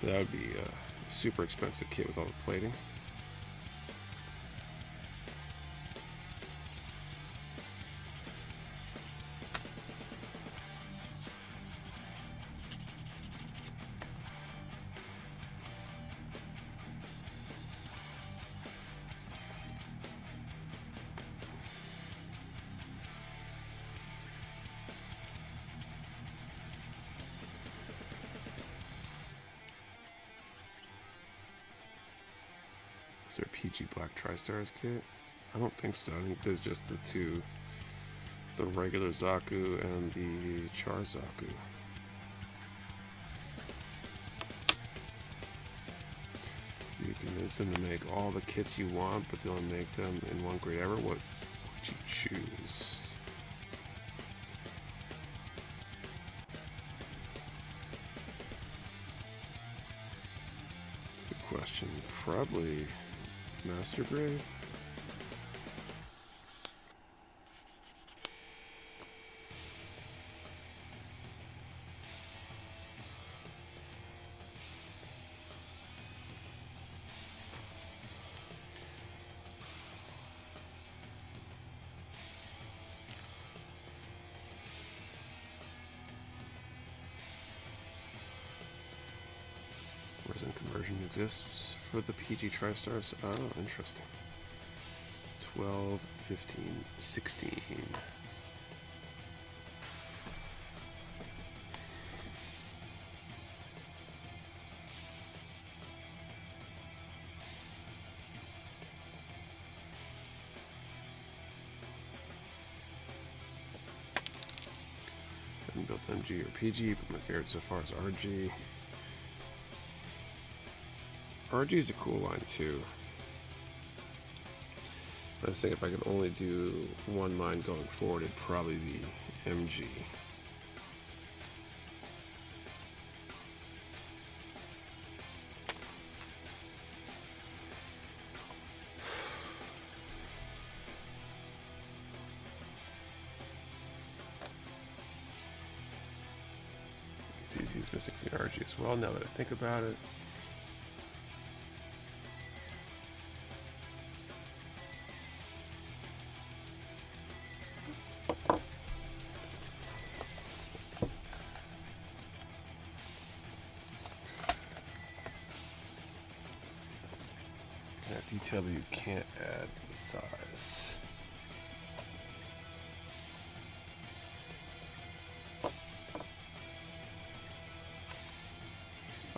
That would be a super expensive kit with all the plating. Is there a PG Black Tri-Stars kit? I don't think so. I think there's just the two. The regular Zaku and the Char Zaku. You can convince them to make all the kits you want, but they only make them in one grade ever. What would you choose? That's a good question. Probably Master Grade. Resin conversion exists for the PG Tri-Stars. Oh, interesting. 12, 15, 16. I haven't built MG or PG, but my favorite so far is RG. RG is a cool line too. I think if I could only do one line going forward, it'd probably be MG. ZZ's missing from the RG as well, now that I think about it. Detail that you can't add size.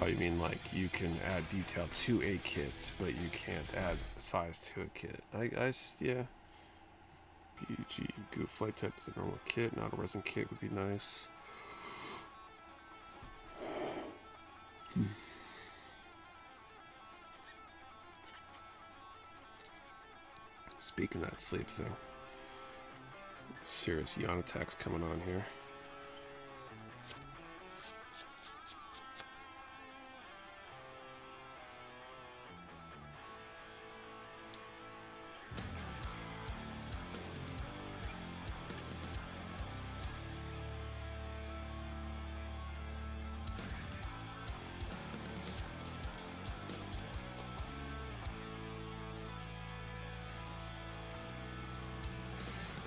Oh, you mean like you can add detail to a kit, but you can't add size to a kit. Yeah. PG goof flight type is a normal kit, not a resin kit would be nice. Speaking of that sleep thing, serious yawn attacks coming on here.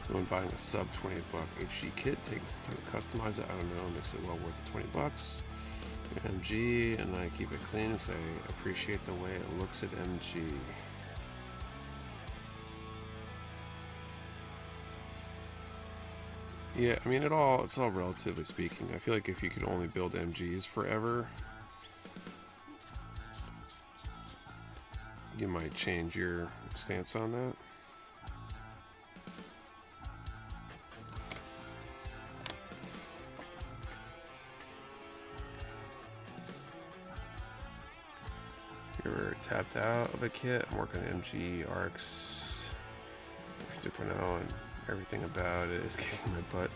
When buying a sub $28 HG kit, takes time to customize it. I don't know, makes it well worth the $20. MG, and I keep it clean because I appreciate the way it looks at MG. Yeah, I mean, it's all relatively speaking. I feel like if you could only build MGs forever, you might change your stance on that. tapped out of a kit. I'm working on MG ARCs 2.0 and everything about it is kicking my butt.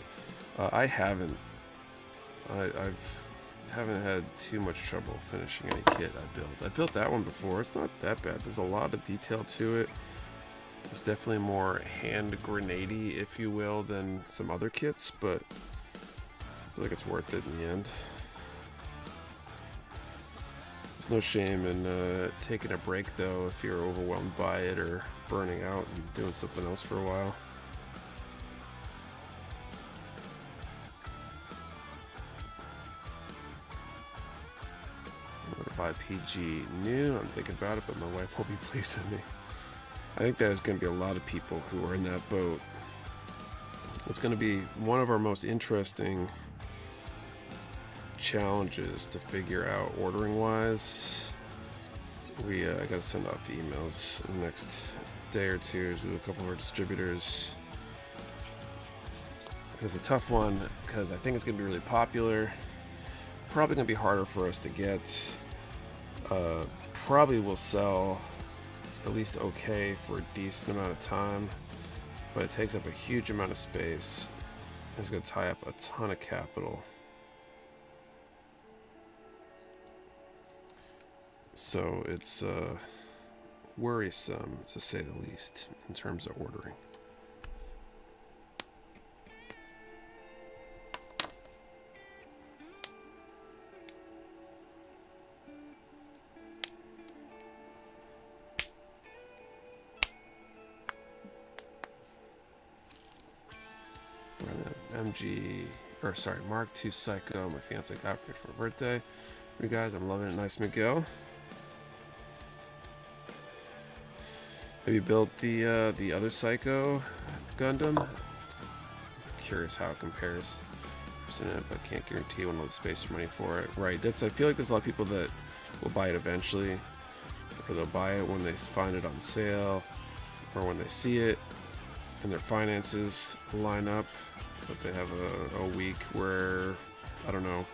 I haven't had too much trouble finishing any kit I built. I built that one before. It's not that bad. There's a lot of detail to it. It's definitely more hand grenade-y, if you will, than some other kits, but I feel like it's worth it in the end. There's no shame in taking a break, though, if you're overwhelmed by it or burning out and doing something else for a while. I'm going to buy PG new. I'm thinking about it, but my wife won't be pleased with me. I think there's going to be a lot of people who are in that boat. It's going to be one of our most interesting challenges to figure out ordering wise. I got to send off the emails in the next day or two to a couple of our distributors. It's a tough one because I think it's going to be really popular. Probably going to be harder for us to get. Probably will sell at least okay for a decent amount of time, but it takes up a huge amount of space. It's going to tie up a ton of capital. So it's worrisome, to say the least, in terms of ordering. Mark II Psycho, my fiance got for me for my birthday. You guys, I'm loving it. Nice Miguel. Have you built the other Psycho Gundam? Curious how it compares. I've seen it, but can't guarantee when I'll have space or money for it. Right. I feel like there's a lot of people that will buy it eventually, or they'll buy it when they find it on sale, or when they see it and their finances line up. But they have a week where, I don't know,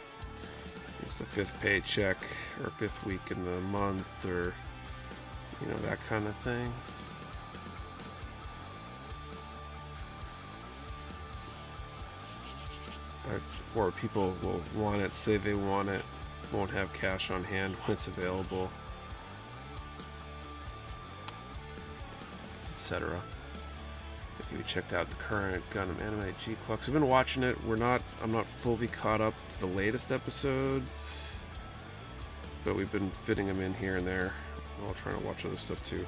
it's the 5th paycheck or 5th week in the month, or, you know, that kind of thing. Or people will want it, say they want it, won't have cash on hand when it's available, etc. If you checked out the current Gundam anime G-Clux, I've been watching it. I'm not fully caught up to the latest episodes, but we've been fitting them in here and there while trying to watch other stuff too.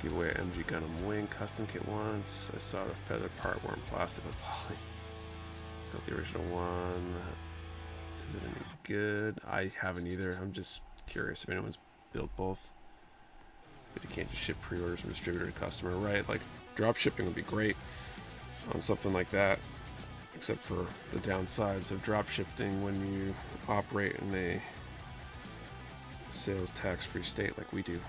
Give away MG Gundam Wing custom kit once. I saw the feather part were in plastic with poly. Built the original one. Is it any good? I haven't either. I'm just curious if anyone's built both. But you can't just ship pre-orders from distributor to customer, right? Like, drop shipping would be great on something like that, except for the downsides of drop shipping when you operate in a sales tax-free state like we do.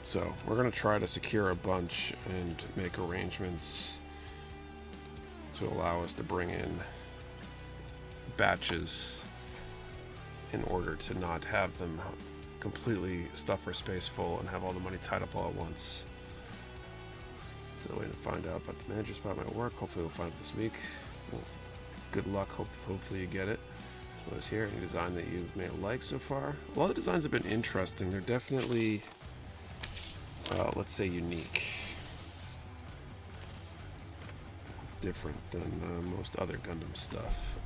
So we're going to try to secure a bunch and make arrangements to allow us to bring in batches in order to not have them completely stuff our space full and have all the money tied up all at once. So waiting to find out about the manager spot might work. Hopefully we'll find it this week. Well, good luck. Hopefully you get it. What is here? Any design that you may like so far? A lot of the designs have been interesting. They're definitely, let's say, unique. Different than most other Gundam stuff.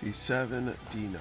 The 7D9.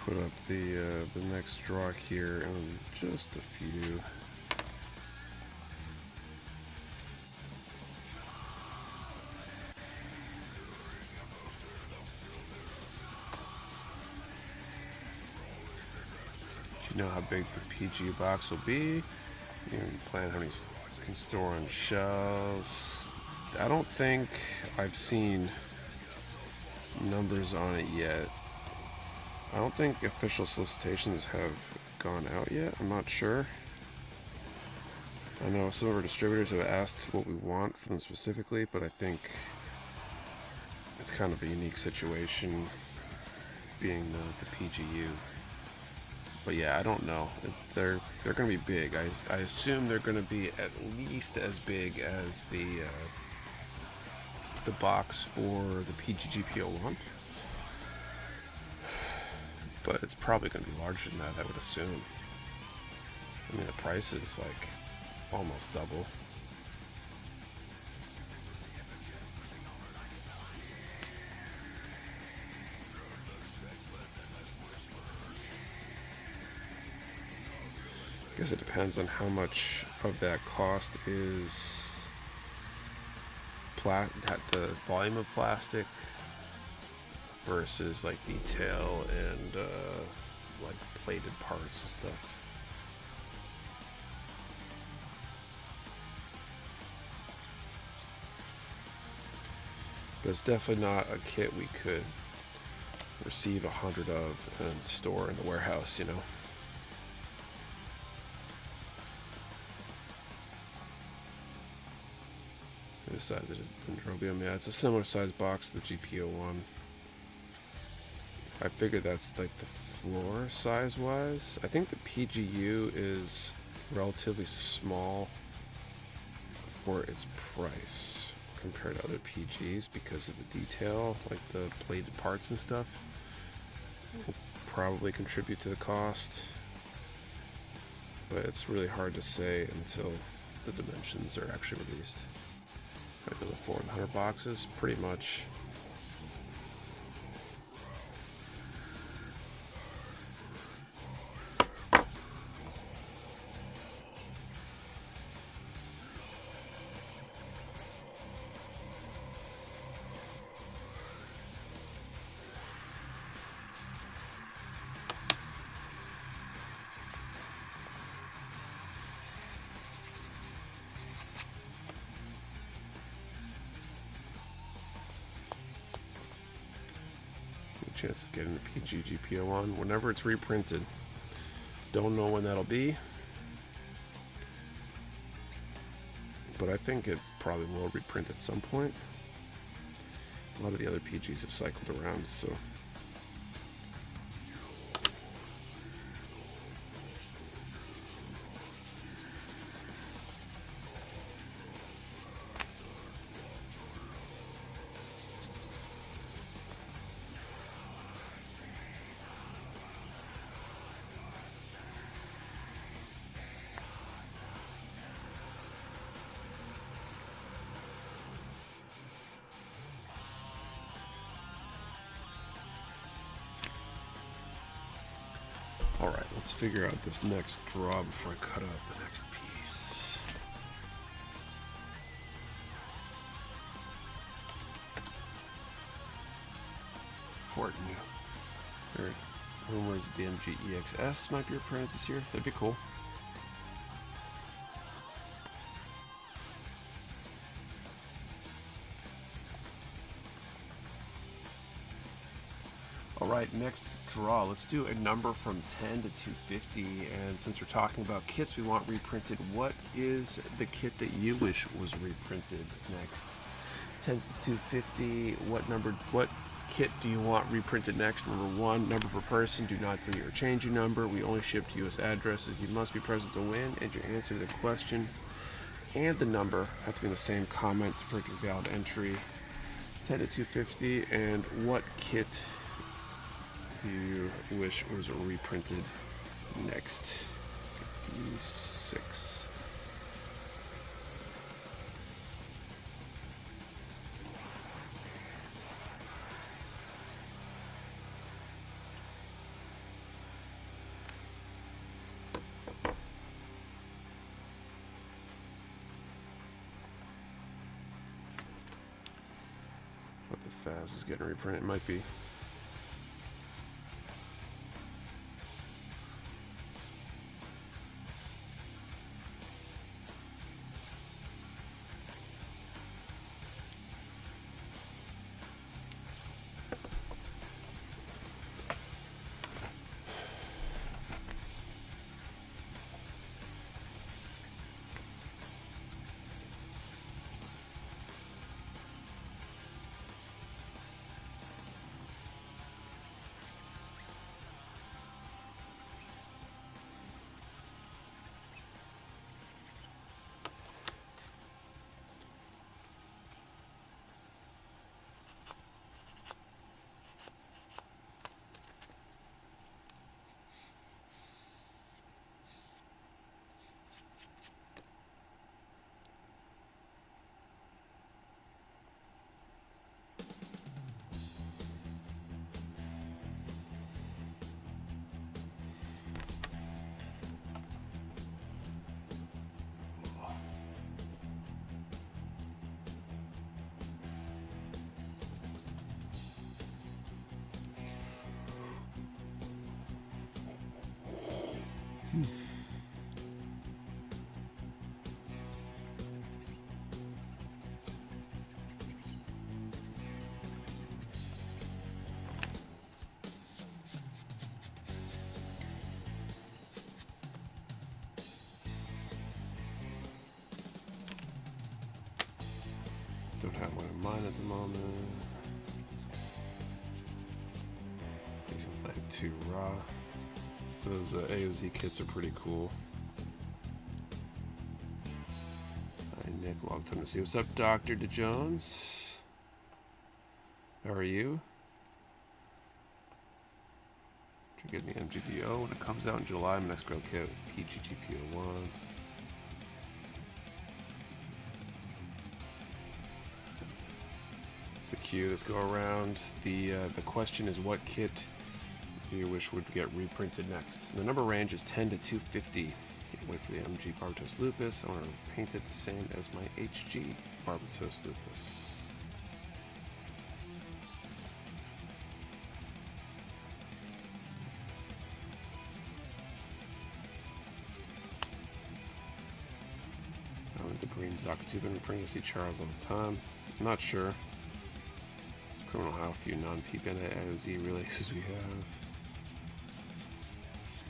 put up the next draw here in just a few. You know how big the PG box will be. You can plan how many you can store on shelves. I don't think I've seen numbers on it yet. I don't think official solicitations have gone out yet. I'm not sure. I know some of our distributors have asked what we want for them specifically, but I think it's kind of a unique situation being the PGU. But yeah, I don't know. They're going to be big. I assume they're going to be at least as big as the box for the PGGPO1. But it's probably going to be larger than that, I would assume. I mean, the price is like almost double. I guess it depends on how much of that cost is the volume of plastic versus like detail and like plated parts and stuff. But it's definitely not a kit we could receive 100 of and store in the warehouse, you know. The size of the Dendrobium, yeah, it's a similar size box to the GPO1. I figured that's like the floor size wise. I think the PGU is relatively small for its price compared to other PGs because of the detail, like the plated parts and stuff. Will probably contribute to the cost, but it's really hard to say until the dimensions are actually released. Right, the 400 boxes, pretty much. Chance of getting the PGGPO1 whenever it's reprinted. Don't know when that'll be, but I think it probably will reprint at some point. A lot of the other PGs have cycled around, so alright, let's figure out this next draw before I cut out the next piece. Fort New. Heard rumors the MG EXS might be reprinted this year. That'd be cool. Alright, next draw. Let's do a number from 10 to 250, and since we're talking about kits we want reprinted, what is the kit that you wish was reprinted next? 10 to 250, what kit do you want reprinted next? Number 1, number per person, do not delete or change your number. We only ship to US addresses. You must be present to win, and your answer to the question and the number have to be in the same comment for a valid entry. 10 to 250, and what kit do you wish was reprinted next? 56. Faz is getting a reprint. It might be. Don't have one in mind at the moment. These like 2 raw. Those AOZ kits are pretty cool. Hi Nick, long time to see. What's up, Dr. DeJones? How are you? You're getting the MGBO when it comes out in July. My next grow kit, PGGP01. It's a queue. Let's go around. The question is, what kit do you wish would get reprinted next? The number range is 10 to 250. Wait for the MG Barbatos Lupus. I want to paint it the same as my HG Barbatos Lupus. I want the green Zakatuba reprinting. I see Charles all the time. I'm not sure. It's criminal how few non-peep AOZ releases we have.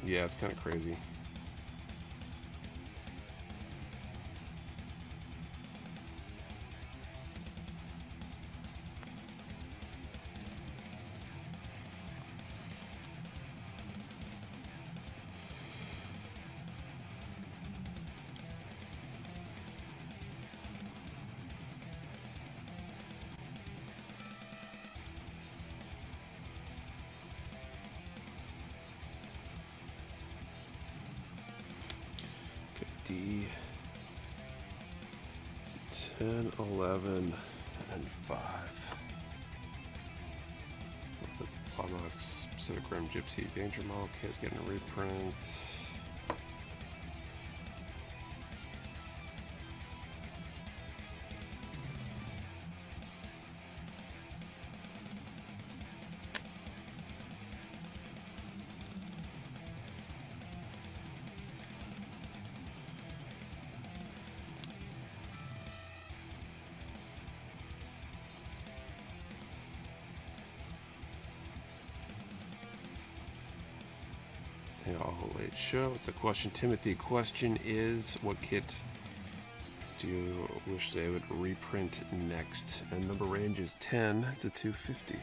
Yeah, it's kind of crazy. D 10, 11, and 5. With the Planox Pacific Rim Gypsy Danger Model kit is getting a reprint. Late show. It's a question, Timothy. Question is, what kit do you wish they would reprint next? And number range is 10 to 250.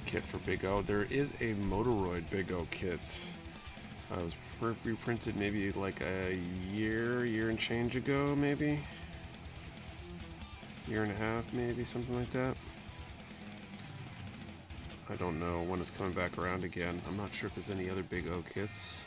Kit for Big O. There is a Motoroid Big O kit. I was reprinted maybe like a year and change ago, maybe. Year and a half, maybe, something like that. I don't know when it's coming back around again. I'm not sure if there's any other Big O kits.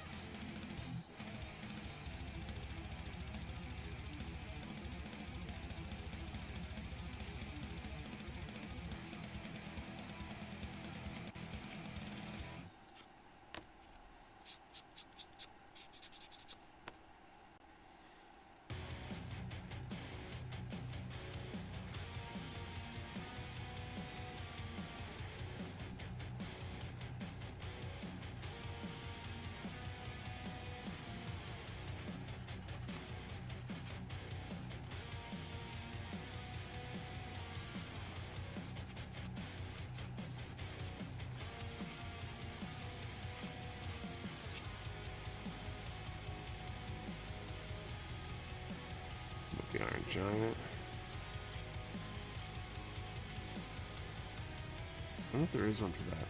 The Iron Giant. I don't know if there is one for that.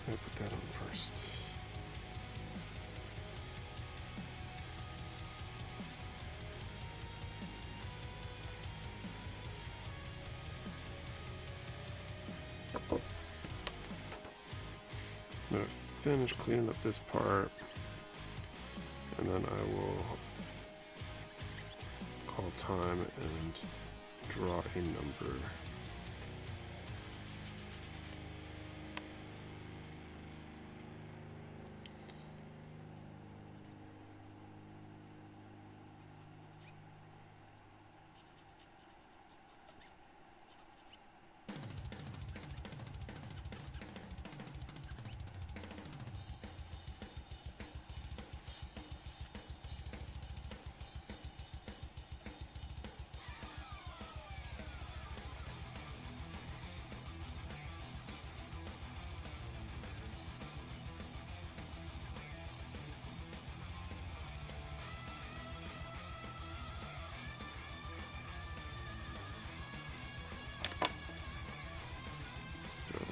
I'll put that on first. I'm going to finish cleaning up this part, and then I will call time and draw a number.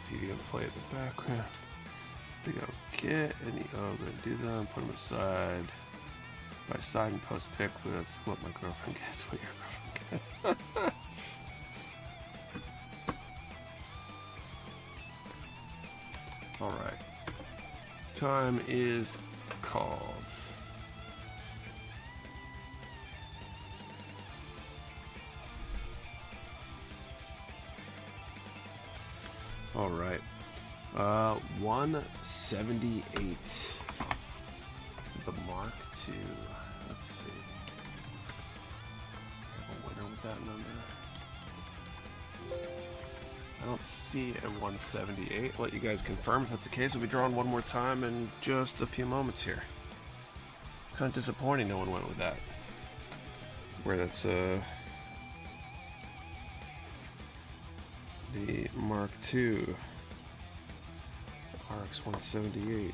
TV gonna play in the background. Big O kit, and the O gonna do them, put them aside. By side and post pic with what my girlfriend gets, what your girlfriend gets. Alright. Time is called. All right, 178. The Mark II. Let's see. I have a winner with that number. I don't see a 178. I'll let you guys confirm if that's the case. We'll be drawing one more time in just a few moments here. Kind of disappointing no one went with that. Where that's the Mark II RX 178.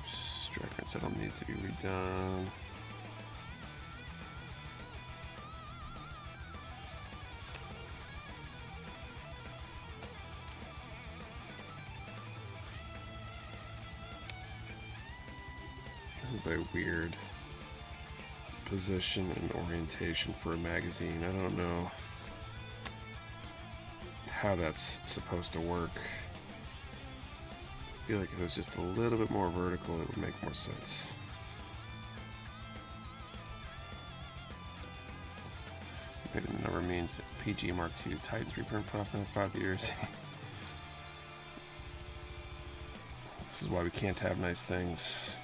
Striker said it'll need to be redone. This is a weird position and orientation for a magazine. I don't know how that's supposed to work. I feel like if it was just a little bit more vertical, it would make more sense. Maybe the number means PG Mark II Titans reprint put off another 5 years. This is why we can't have nice things.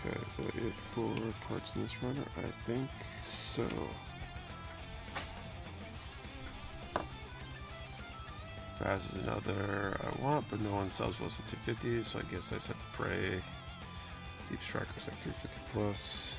Okay, is that it for parts in this runner? I think so. Brass is another I want, but no one sells less than 250, so I guess I just have to pray. Deep Striker's at 350 plus.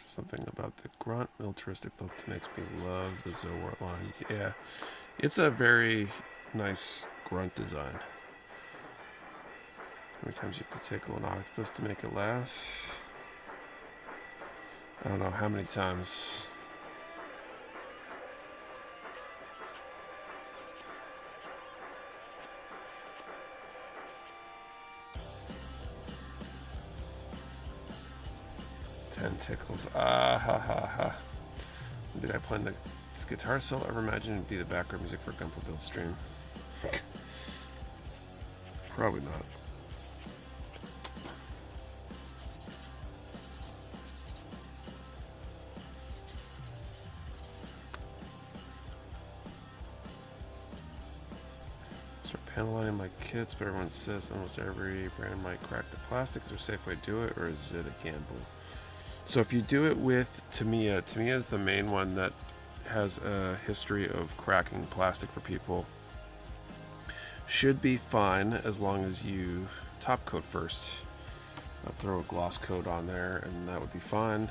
Something about the grunt militaristic look that makes me love the Zowort line. Yeah, it's a very nice grunt design. How many times you have to tickle an octopus to make it laugh? I don't know how many times. Tickles. Ah ha ha ha. Did I plan this guitar solo? Ever imagine it'd be the background music for a Gunpla build stream? Probably not. Start paneling my kits, but everyone says almost every brand might crack the plastic. Is there a safe way to do it, or is it a gamble? So if you do it with Tamiya, Tamiya is the main one that has a history of cracking plastic for people. Should be fine as long as you top coat first. I'll throw a gloss coat on there and that would be fine.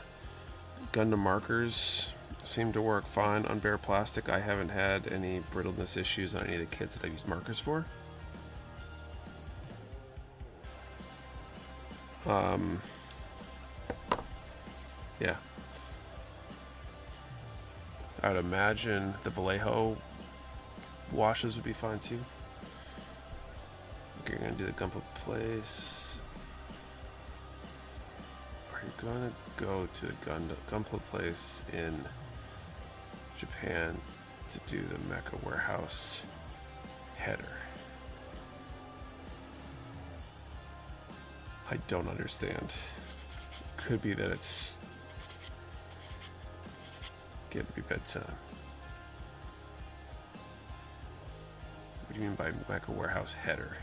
Gundam markers seem to work fine on bare plastic. I haven't had any brittleness issues on any of the kits that I've used markers for. Yeah. I would imagine the Vallejo washes would be fine too. Okay, you're gonna do the Gunpla place. Are you gonna go to the Gunpla place in Japan to do the Mecha Warehouse header? I don't understand. Could be that it's getting to be bedtime. What do you mean by Mecha Warehouse header?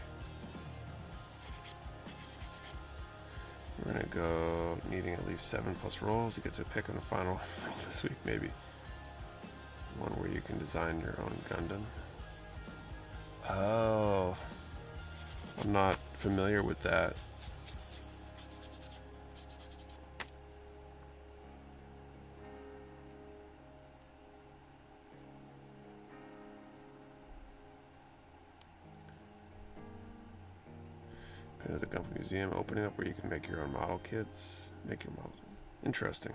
We're gonna go needing at least 7+ rolls to get to a pick on the final roll this week, maybe. One where you can design your own Gundam. Oh, I'm not familiar with that. There's a Gunpla museum opening up where you can make your own model kits. Make your model. Interesting.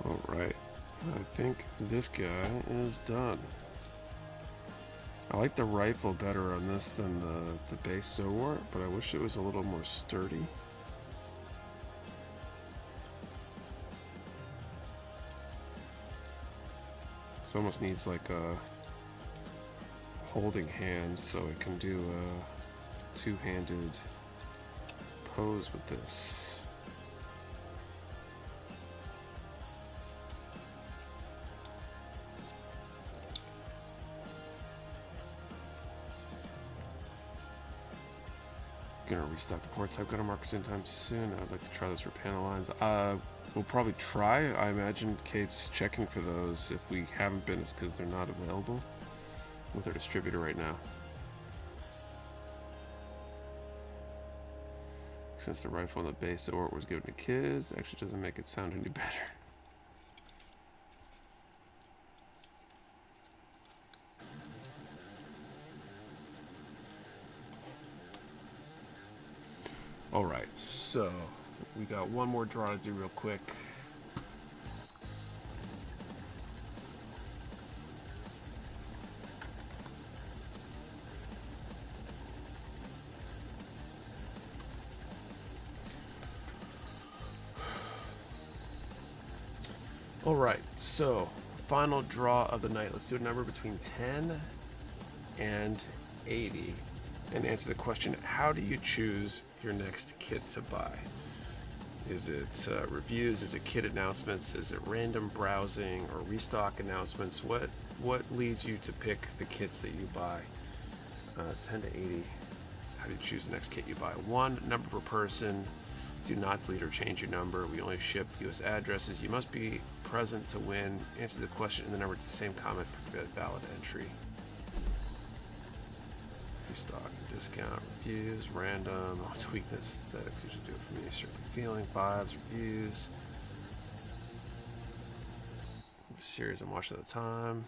Alright, I think this guy is done. I like the rifle better on this than the base Zowort, but I wish it was a little more sturdy. This almost needs like a holding hand so it can do a two-handed pose with this. Gonna restock the port type gunner markers anytime soon. I'd like to try those for panel lines. We'll probably try. I imagine Kate's checking for those. If we haven't been, it's because they're not available with our distributor right now. Since the rifle on the base Zowort was given to kids, actually doesn't make it sound any better. Alright, so we got one more draw to do real quick. Alright, so final draw of the night. Let's do a number between 10 and 80 and answer the question, how do you choose your next kit to buy? Is it reviews? Is it kit announcements? Is it random browsing or restock announcements? What leads you to pick the kits that you buy? 10 to 80. How do you choose the next kit you buy? 1 number per person. Do not delete or change your number. We only ship US addresses. You must be present to win. Answer the question in the number to the same comment for valid entry. Restock, discount, reviews, random. Oh, it's weakness. Aesthetics usually do it for me. Strictly feeling, vibes, reviews. Series I'm watching at the time.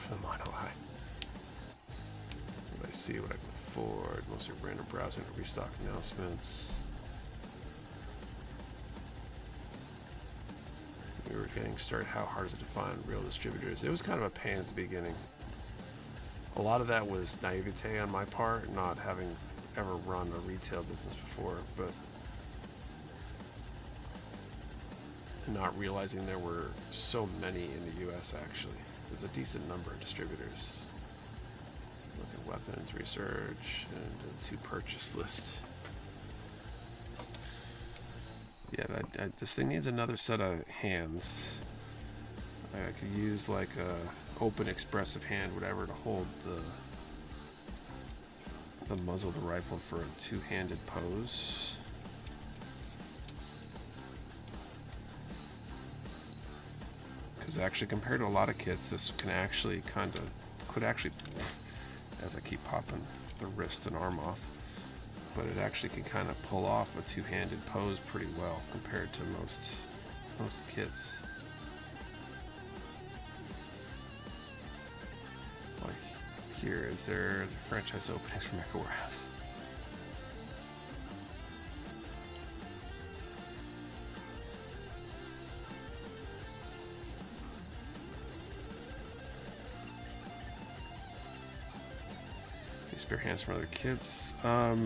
The mono eye. What I see, what I can afford, mostly random browsing or restock announcements. We were getting started. How hard is it to find real distributors? It was kind of a pain at the beginning. A lot of that was naivete on my part, not having ever run a retail business before, but not realizing there were so many in the US actually. There's a decent number of distributors. Look at weapons, research, and a to purchase list. Yeah, this thing needs another set of hands. I could use like a open expressive hand, whatever, to hold the muzzle of the rifle for a two-handed pose. Because actually, compared to a lot of kits, this can actually could actually, as I keep popping the wrist and arm off, but it actually can kind of pull off a two-handed pose pretty well compared to most kits. Like here, there's a franchise opening for Mecha Warehouse. Spare hands from other kits. I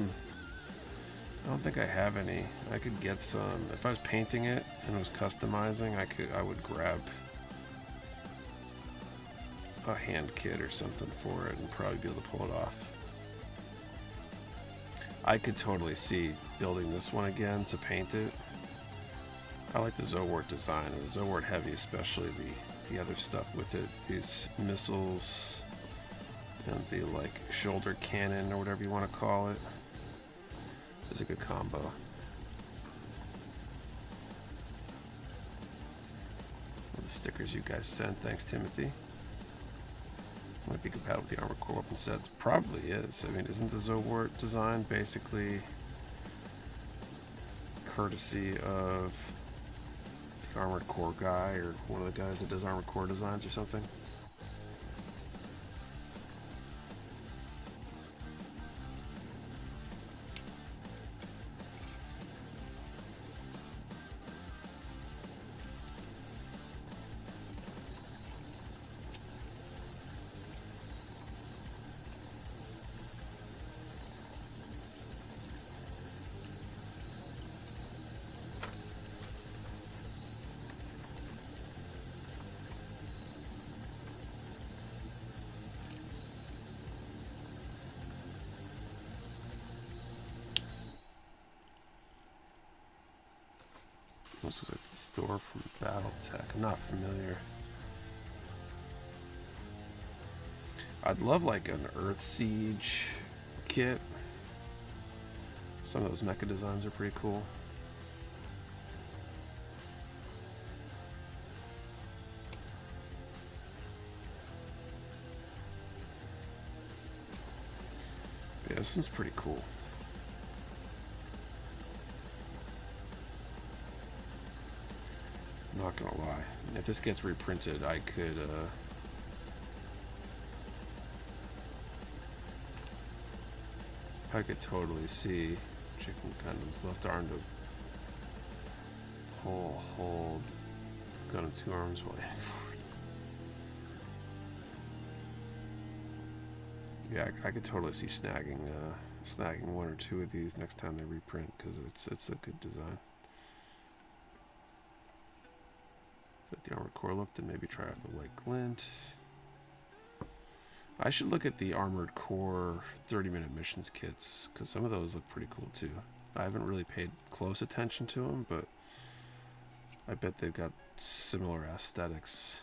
don't think I have any. I could get some. If I was painting it and was customizing, I would grab a hand kit or something for it and probably be able to pull it off. I could totally see building this one again to paint it. I like the Zowort design, and the Zowort Heavy, especially the other stuff with it. These missiles and the like shoulder cannon or whatever you want to call it is a good combo. The stickers you guys sent, thanks Timothy. Might be compatible with the Armored Core weapon sets. Probably is. I mean, isn't the Zowort design basically courtesy of the Armored Core guy or one of the guys that does Armored Core designs or something? This was like Door from Battletech. I'm not familiar. I'd love like an Earth Siege kit. Some of those mecha designs are pretty cool. Yeah, this one's pretty cool. I'm not gonna lie. If this gets reprinted, I could totally see Chicken Gundam's left arm to pull, hold, gun in two arms while aiming forward. Yeah, I could totally see snagging one or two of these next time they reprint because it's a good design. Let the armored core look, then maybe try out the white glint. I should look at the armored core 30-minute missions kits because some of those look pretty cool too. I haven't really paid close attention to them, but I bet they've got similar aesthetics.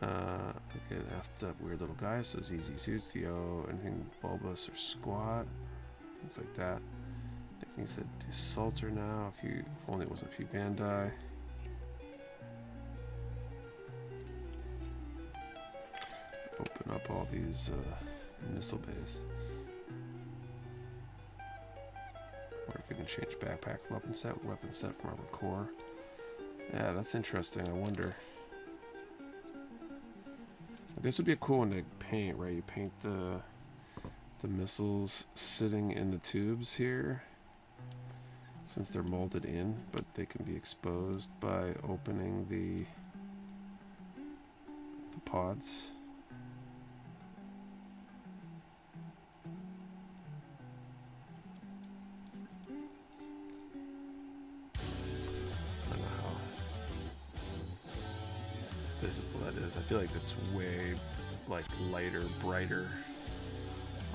Okay, effed up weird little guys, those easy suits, the O, anything bulbous or squat, things like that. He's a desalter now, if only it wasn't P Bandai. Open up all these missile bays. Wonder if we can change backpack weapon set from armored core. Yeah, that's interesting. I wonder. This would be a cool one to paint, right? You paint the missiles sitting in the tubes here, since they're molded in, but they can be exposed by opening the pods. Visible that is. I feel like it's way like lighter, brighter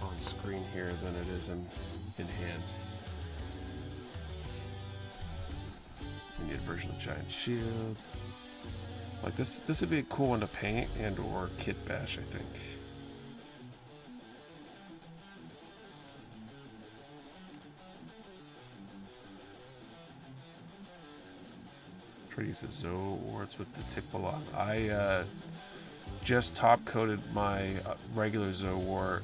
on screen here than it is in hand. We need a version of Giant Shield. Like this would be a cool one to paint and or kit bash, I think. Try to use the Zoworts with the tick belong. I just top coated my regular Zowort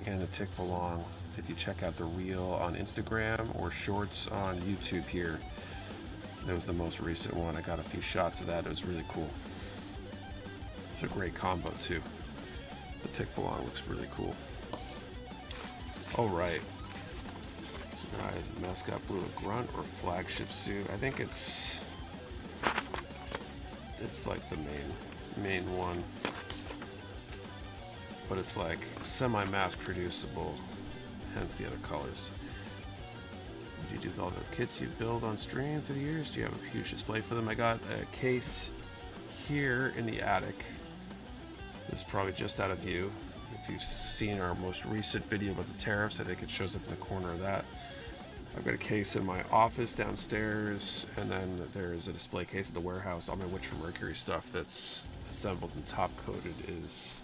and the tick belong. If you check out the reel on Instagram or shorts on YouTube here, that was the most recent one. I got a few shots of that. It was really cool. It's a great combo too. The tick belong looks really cool. All right. So guys, mascot blue, a grunt or flagship suit. I think it's like the main one, but it's like semi-mass producible, hence the other colors. Do you do all the kits you build on stream through the years? Do you have a huge display for them? I got a case here in the attic. This is probably just out of view. If you've seen our most recent video about the tariffs, I think it shows up in the corner of that. I've got a case in my office downstairs, and then there's a display case at the warehouse. All my Witcher Mercury stuff that's assembled and top coated is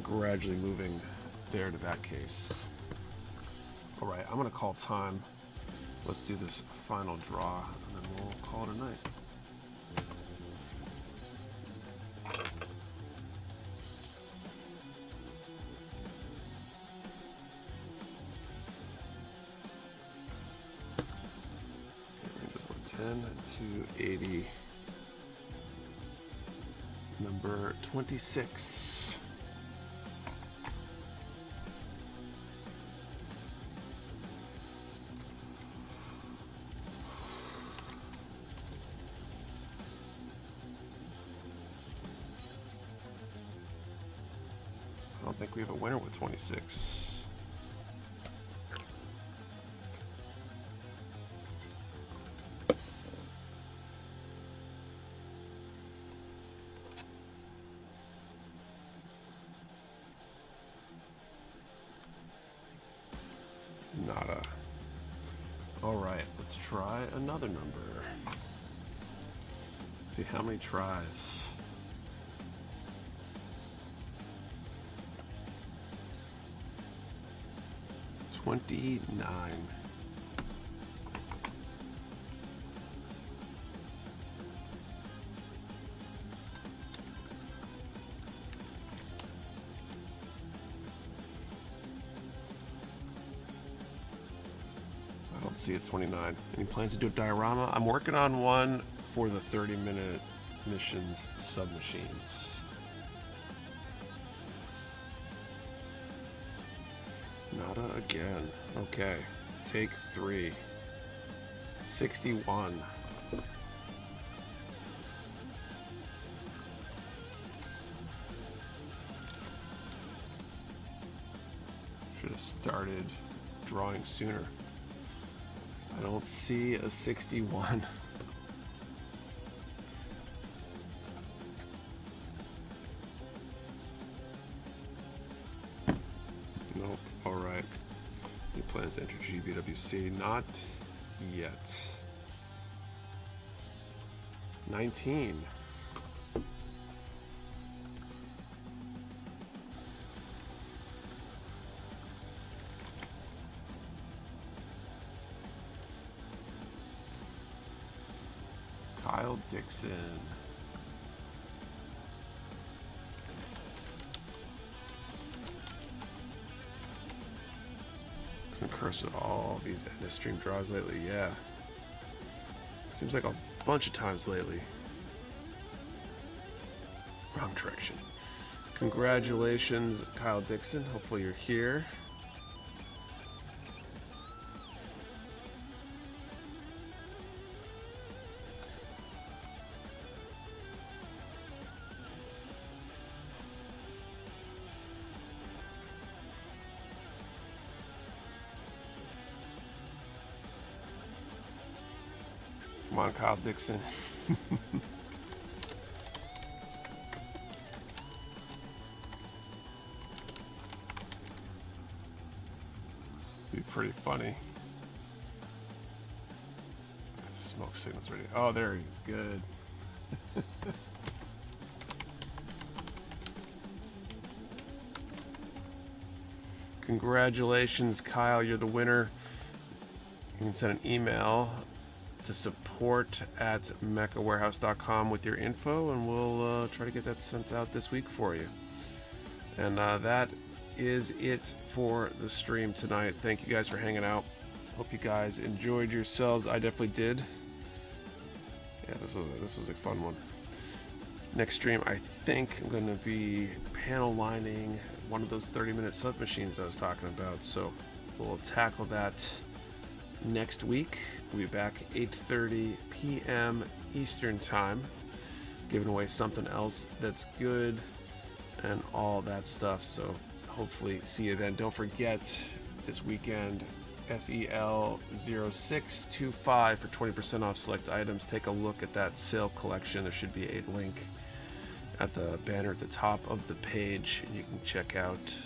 gradually moving there to that case. All right, I'm gonna call time. Let's do this final draw, and then we'll call it a night. To 80, number 26. I don't think we have a winner with 26. Nada. All right, let's try another number. See how many tries. $29. I don't see a 29. Any plans to do a diorama? I'm working on one for the 30-minute missions submachines. Nada again. Okay. Take 3. 61. Should have started drawing sooner. I don't see a 61. Nope. All right. Any plans to enter GBWC? Not yet. 19. Kyle Dixon. Been cursed with all these end of stream draws lately, yeah. Seems like a bunch of times lately. Wrong direction. Congratulations, Kyle Dixon. Hopefully you're here. Come on, Kyle Dixon. Be pretty funny. The smoke signal's ready. Oh, there he is. Good. Congratulations, Kyle. You're the winner. You can send an email to support@mechawarehouse.com with your info, and we'll try to get that sent out this week for you. And that is it for the stream tonight. Thank you guys for hanging out. Hope you guys enjoyed yourselves. I definitely did. Yeah, this was a fun one. Next stream, I think I'm going to be panel lining one of those 30-minute submachines I was talking about. So we'll tackle that next week. We'll be back 8:30 p.m. Eastern time, giving away something else that's good and all that stuff. So hopefully see you then. Don't forget this weekend, SEL0625 for 20% off select items. Take a look at that sale collection. There should be a link at the banner at the top of the page, and you can check out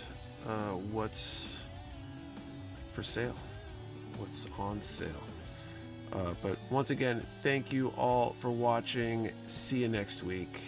what's for sale, what's on sale. But once again, thank you all for watching. See you next week.